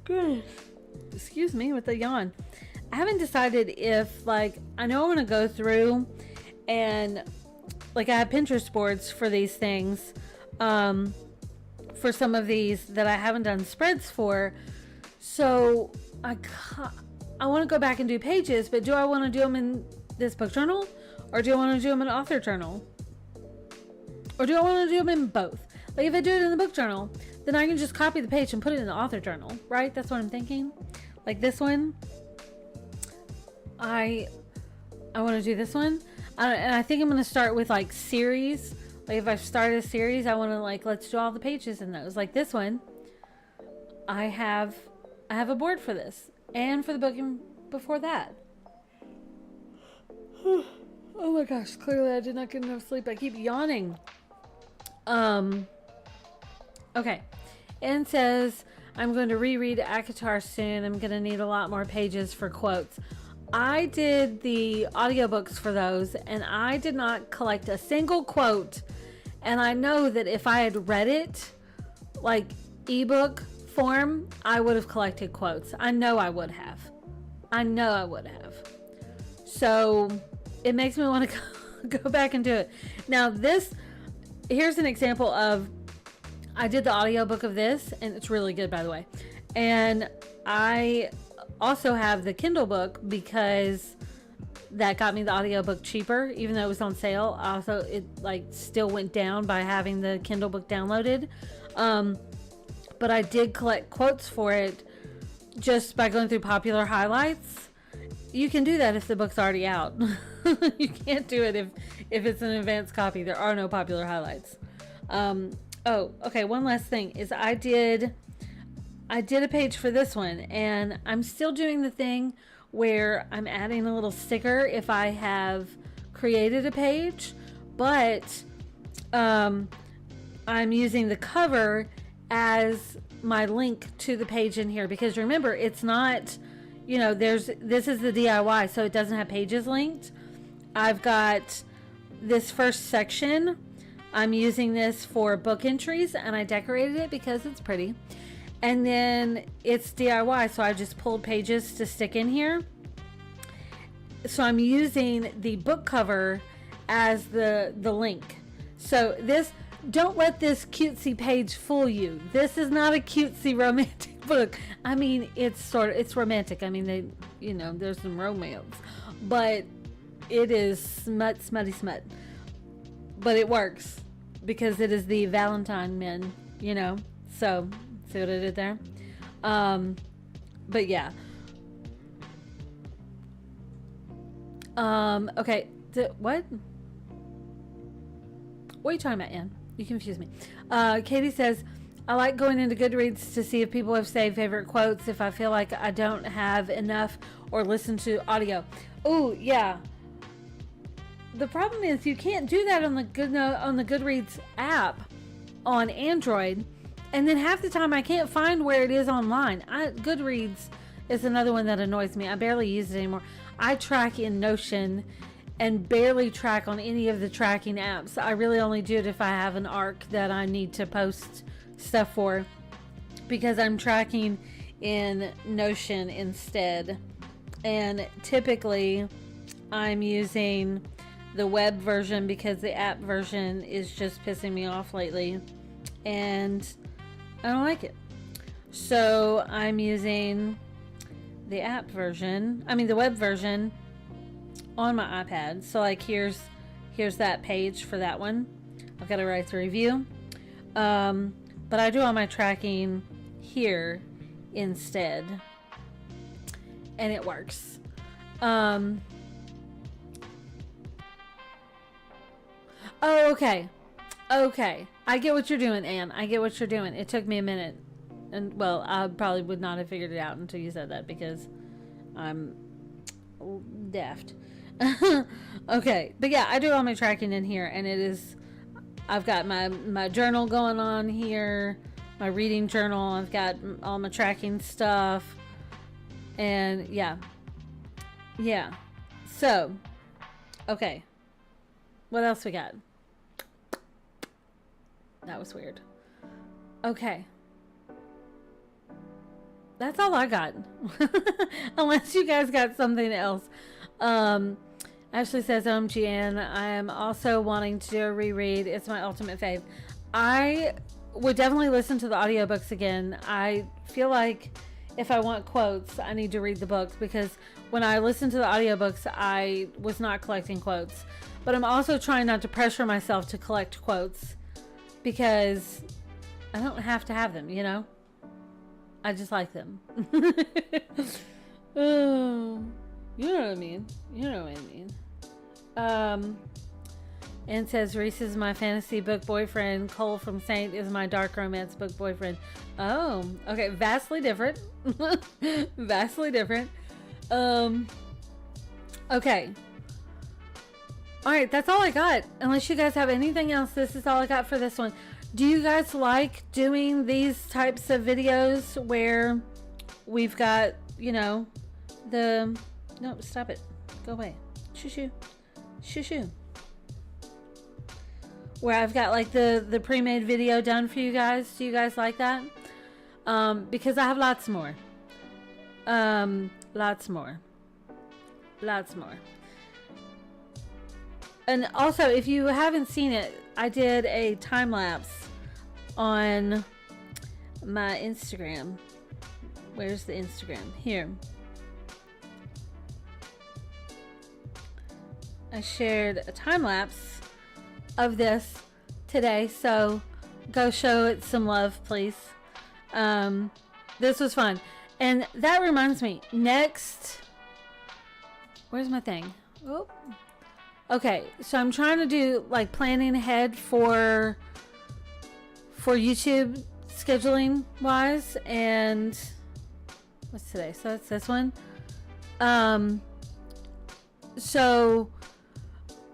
Goodness. Excuse me with the yawn. I haven't decided if, like, I know I want to go through and, like, I have Pinterest boards for these things, for some of these that I haven't done spreads for. So I want to go back and do pages, but do I want to do them in this book journal, or do I want to do them in author journal, or do I want to do them in both? Like, if I do it in the book journal, then I can just copy the page and put it in the author journal, right? That's what I'm thinking. Like this one, I want to do this one, and I think I'm going to start with like series. Like if I start a series, I want to like, let's do all the pages in those. Like this one, I have a board for this and for the book before that. Oh my gosh, clearly I did not get enough sleep. I keep yawning. Okay. And says, I'm going to reread ACOTAR soon. I'm going to need a lot more pages for quotes. I did the audiobooks for those, and I did not collect a single quote. And I know that if I had read it, like ebook form, I would have collected quotes. I know I would have. So it makes me want to go back and do it. Now here's an example of, I did the audiobook of this, and it's really good, by the way. And I also have the Kindle book because that got me the audiobook cheaper, even though it was on sale. Also, it like still went down by having the Kindle book downloaded. But I did collect quotes for it just by going through popular highlights. You can do that if the book's already out. You can't do it if it's an advanced copy. There are no popular highlights. Oh, okay. One last thing is I did I did a page for this one, and I'm still doing the thing where I'm adding a little sticker if I have created a page, but I'm using the cover as my link to the page in here, because remember, it's not, this is the DIY, so it doesn't have pages linked. I've got this first section. I'm using this for book entries, and I decorated it because it's pretty. And then it's DIY, so I just pulled pages to stick in here. So I'm using the book cover as the link. So this, don't let this cutesy page fool you. This is not a cutesy romantic book. I mean, it's romantic. I mean, there's some romance, but it is smutty smut. But it works because it is the Valentine men, So, see what I did there? But yeah. Okay. What? What are you talking about, Ann? You confuse me. Katie says, I like going into Goodreads to see if people have saved favorite quotes if I feel like I don't have enough or listen to audio. Oh, yeah. The problem is you can't do that on the Goodreads app on Android, and then half the time I can't find where it is online. Goodreads is another one that annoys me. I barely use it anymore. I track in Notion and barely track on any of the tracking apps. I really only do it if I have an arc that I need to post stuff for, because I'm tracking in Notion instead. And typically I'm using the web version because the app version is just pissing me off lately, and I don't like it. So I'm using the the web version on my iPad. So like here's that page for that one. I've got to write the review. But I do all my tracking here instead, and it works. Oh, okay. I get what you're doing, Anne. I get what you're doing. It took me a minute. And, well, I probably would not have figured it out until you said that, because I'm daft. Okay. But, yeah, I do all my tracking in here, and I've got my journal going on here, my reading journal. I've got all my tracking stuff. And, yeah. Yeah. So, okay. What else we got? That was weird. Okay. That's all I got. Unless you guys got something else. Ashley says, OMG, Ann, I am also wanting to do a reread. It's my ultimate fave. I would definitely listen to the audiobooks again. I feel like if I want quotes, I need to read the books, because when I listened to the audiobooks, I was not collecting quotes. But I'm also trying not to pressure myself to collect quotes, because I don't have to have them, I just like them. Oh, you know what I mean. And says, Reese is my fantasy book boyfriend. Cole from Saint is my dark romance book boyfriend. Oh, okay. Vastly different. Vastly different. Okay. All right, that's all I got. Unless you guys have anything else, this is all I got for this one. Do you guys like doing these types of videos where we've got, no, stop it. Go away. Shoo. Where I've got like the pre-made video done for you guys. Do you guys like that? Because I have lots more. Lots more. And also, if you haven't seen it, I did a time lapse on my Instagram. Where's the Instagram? Here. I shared a time lapse of this today, so go show it some love, please. This was fun. And that reminds me, next, where's my thing? Oh. Okay, so I'm trying to do like planning ahead for YouTube scheduling wise. And what's today? So it's this one. So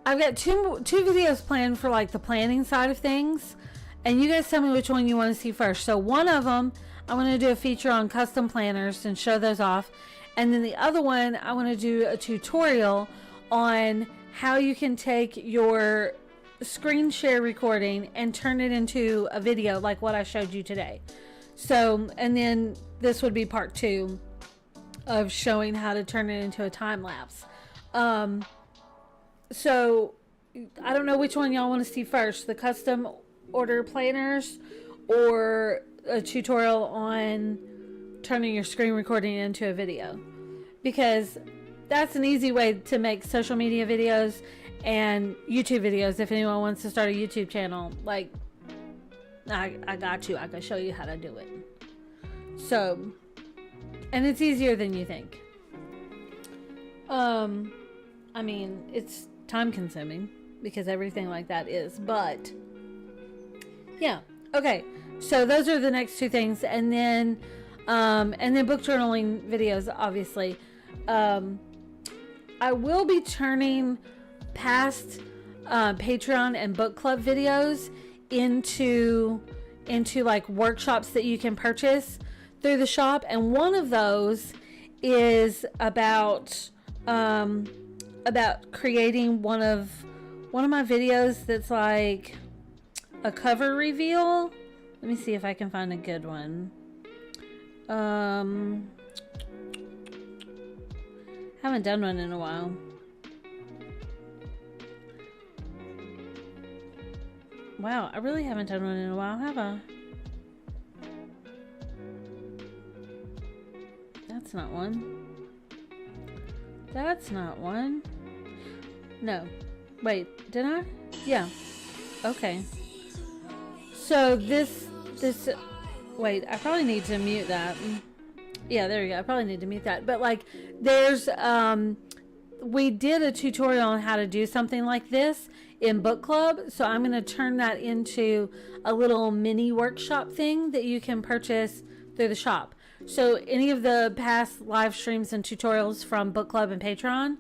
I've got two videos planned for like the planning side of things, and you guys tell me which one you want to see first. So one of them, I want to do a feature on custom planners and show those off. And then the other one, I want to do a tutorial on how you can take your screen share recording and turn it into a video like what I showed you today. So, and then this would be part 2 of showing how to turn it into a time lapse. So I don't know which one y'all want to see first, the custom order planners or a tutorial on turning your screen recording into a video, because that's an easy way to make social media videos and YouTube videos. If anyone wants to start a YouTube channel, like I got you. I can show you how to do it. So, and it's easier than you think. I mean, it's time consuming because everything like that is, but yeah. Okay. So those are the next 2 things. And then book journaling videos, obviously. I will be turning past Patreon and book club videos into like workshops that you can purchase through the shop, and one of those is about creating one of my videos that's like a cover reveal. Let me see if I can find a good one. Haven't done one in a while. Wow, I really haven't done one in a while, have I? That's not one. That's not one. No. Wait, did I? Yeah. Okay. So this wait, I probably need to mute that. Yeah, there we go. I probably need to mute that. But like there's we did a tutorial on how to do something like this in book club, so I'm going to turn that into a little mini workshop thing that you can purchase through the shop. So any of the past live streams and tutorials from book club and Patreon,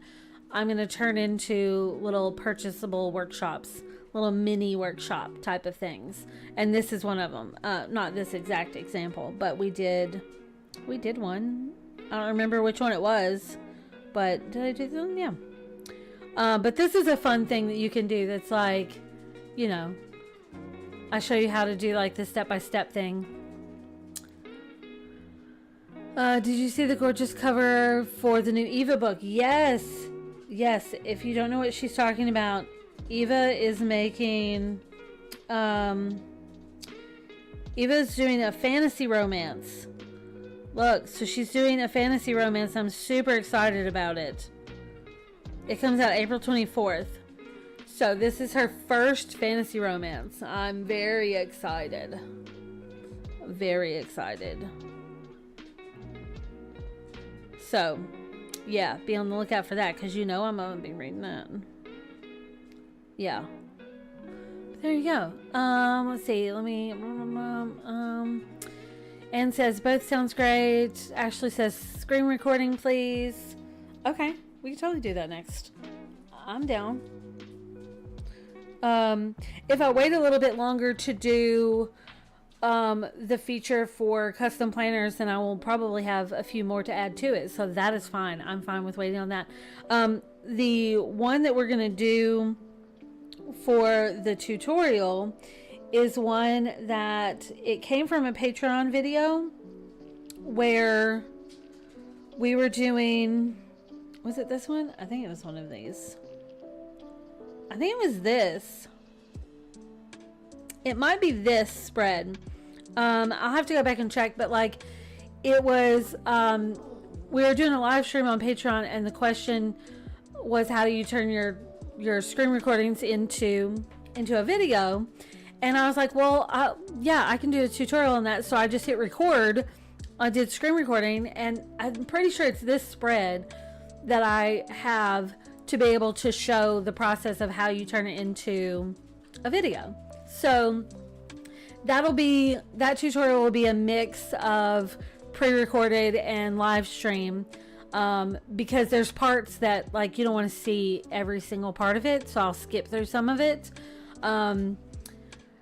I'm going to turn into little purchasable workshops, little mini workshop type of things. And this is one of them. Not this exact example, but we did one. I don't remember which one it was, but did I do them? Yeah. But this is a fun thing that you can do that's like, you know, I show you how to do like the step-by-step thing. Did you see the gorgeous cover for the new Eva book? Yes. Yes. If you don't know what she's talking about, Eva is making, Eva's doing a fantasy romance. Look, so she's doing a fantasy romance. I'm super excited about it. It comes out April 24th. So this is her first fantasy romance. I'm very excited. Very excited. So, yeah, be on the lookout for that, because you know I'm going to be reading that. Yeah. But there you go. Let's see. Let me... Anne says, both sounds great. Ashley says, screen recording, please. Okay. We can totally do that next. I'm down. If I wait a little bit longer to do the feature for custom planners, then I will probably have a few more to add to it. So that is fine. I'm fine with waiting on that. The one that we're going to do for the tutorial is one that it came from a Patreon video where we were doing... Was it this one? I think it was one of these. I think it was this. It might be this spread. I'll have to go back and check, but like it was, we were doing a live stream on Patreon, and the question was, how do you turn your screen recordings into a video? And I was like, well, yeah, I can do a tutorial on that. So I just hit record. I did screen recording, and I'm pretty sure it's this spread that I have to be able to show the process of how you turn it into a video. So that tutorial will be a mix of pre-recorded and live stream, because there's parts that like you don't want to see every single part of it, so I'll skip through some of it,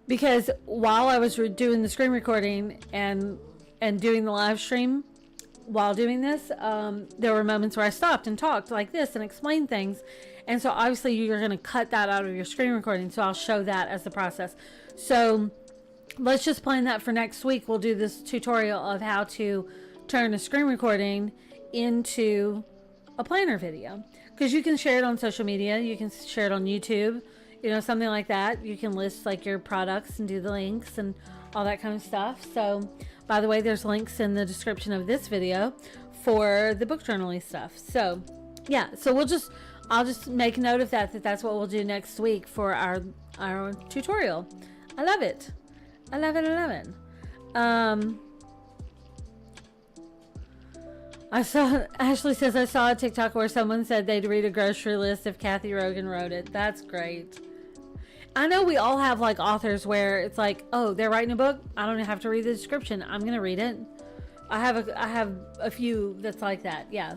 because while I was doing the screen recording and doing the live stream while doing this, there were moments where I stopped and talked like this and explained things, and so obviously you're going to cut that out of your screen recording, so I'll show that as the process. So let's just plan that for next week. We'll do this tutorial of how to turn a screen recording into a planner video, because you can share it on social media, you can share it on YouTube, you know, something like that. You can list like your products and do the links and all that kind of stuff. So by the way, there's links in the description of this video for the book journaling stuff. So yeah, so I'll just make a note of that's what we'll do next week for our tutorial. I love it. I love it. I love it. Ashley says, I saw a TikTok where someone said they'd read a grocery list if Kathy Rogan wrote it. That's great. I know we all have like authors where it's like, oh, they're writing a book, I don't have to read the description, I'm gonna read it. I have a few that's like that. Yeah,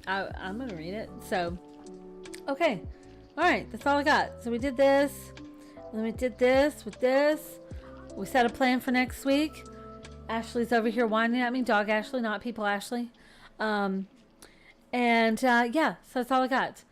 I'm gonna read it. So okay, all right, that's all I got. So we did this, and then we did this with this. We set a plan for next week. Ashley's over here whining at me. Dog Ashley, not people Ashley. Yeah, so that's all I got.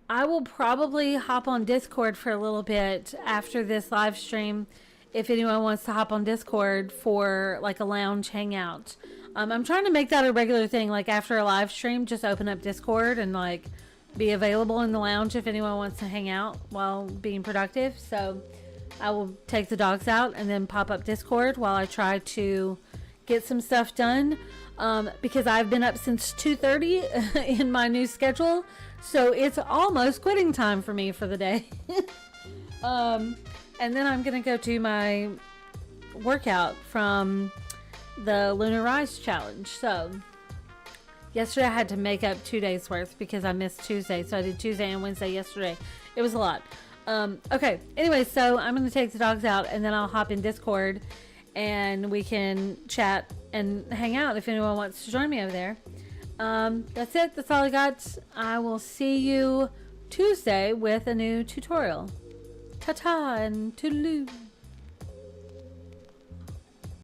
I will probably hop on Discord for a little bit after this live stream if anyone wants to hop on Discord for like a lounge hangout. I'm trying to make that a regular thing, like after a live stream, just open up Discord and like be available in the lounge if anyone wants to hang out while being productive. So I will take the dogs out and then pop up Discord while I try to get some stuff done, because I've been up since 2:30 in my new schedule, so it's almost quitting time for me for the day. And then I'm gonna go do my workout from the Lunar Rise Challenge. So yesterday I had to make up 2 days worth because I missed Tuesday, so I did Tuesday and Wednesday yesterday. It was a lot. Okay, anyway, so I'm gonna take the dogs out and then I'll hop in Discord and we can chat and hang out if anyone wants to join me over there. That's it. That's all I got. I will see you Tuesday with a new tutorial. Ta-ta and toodaloo.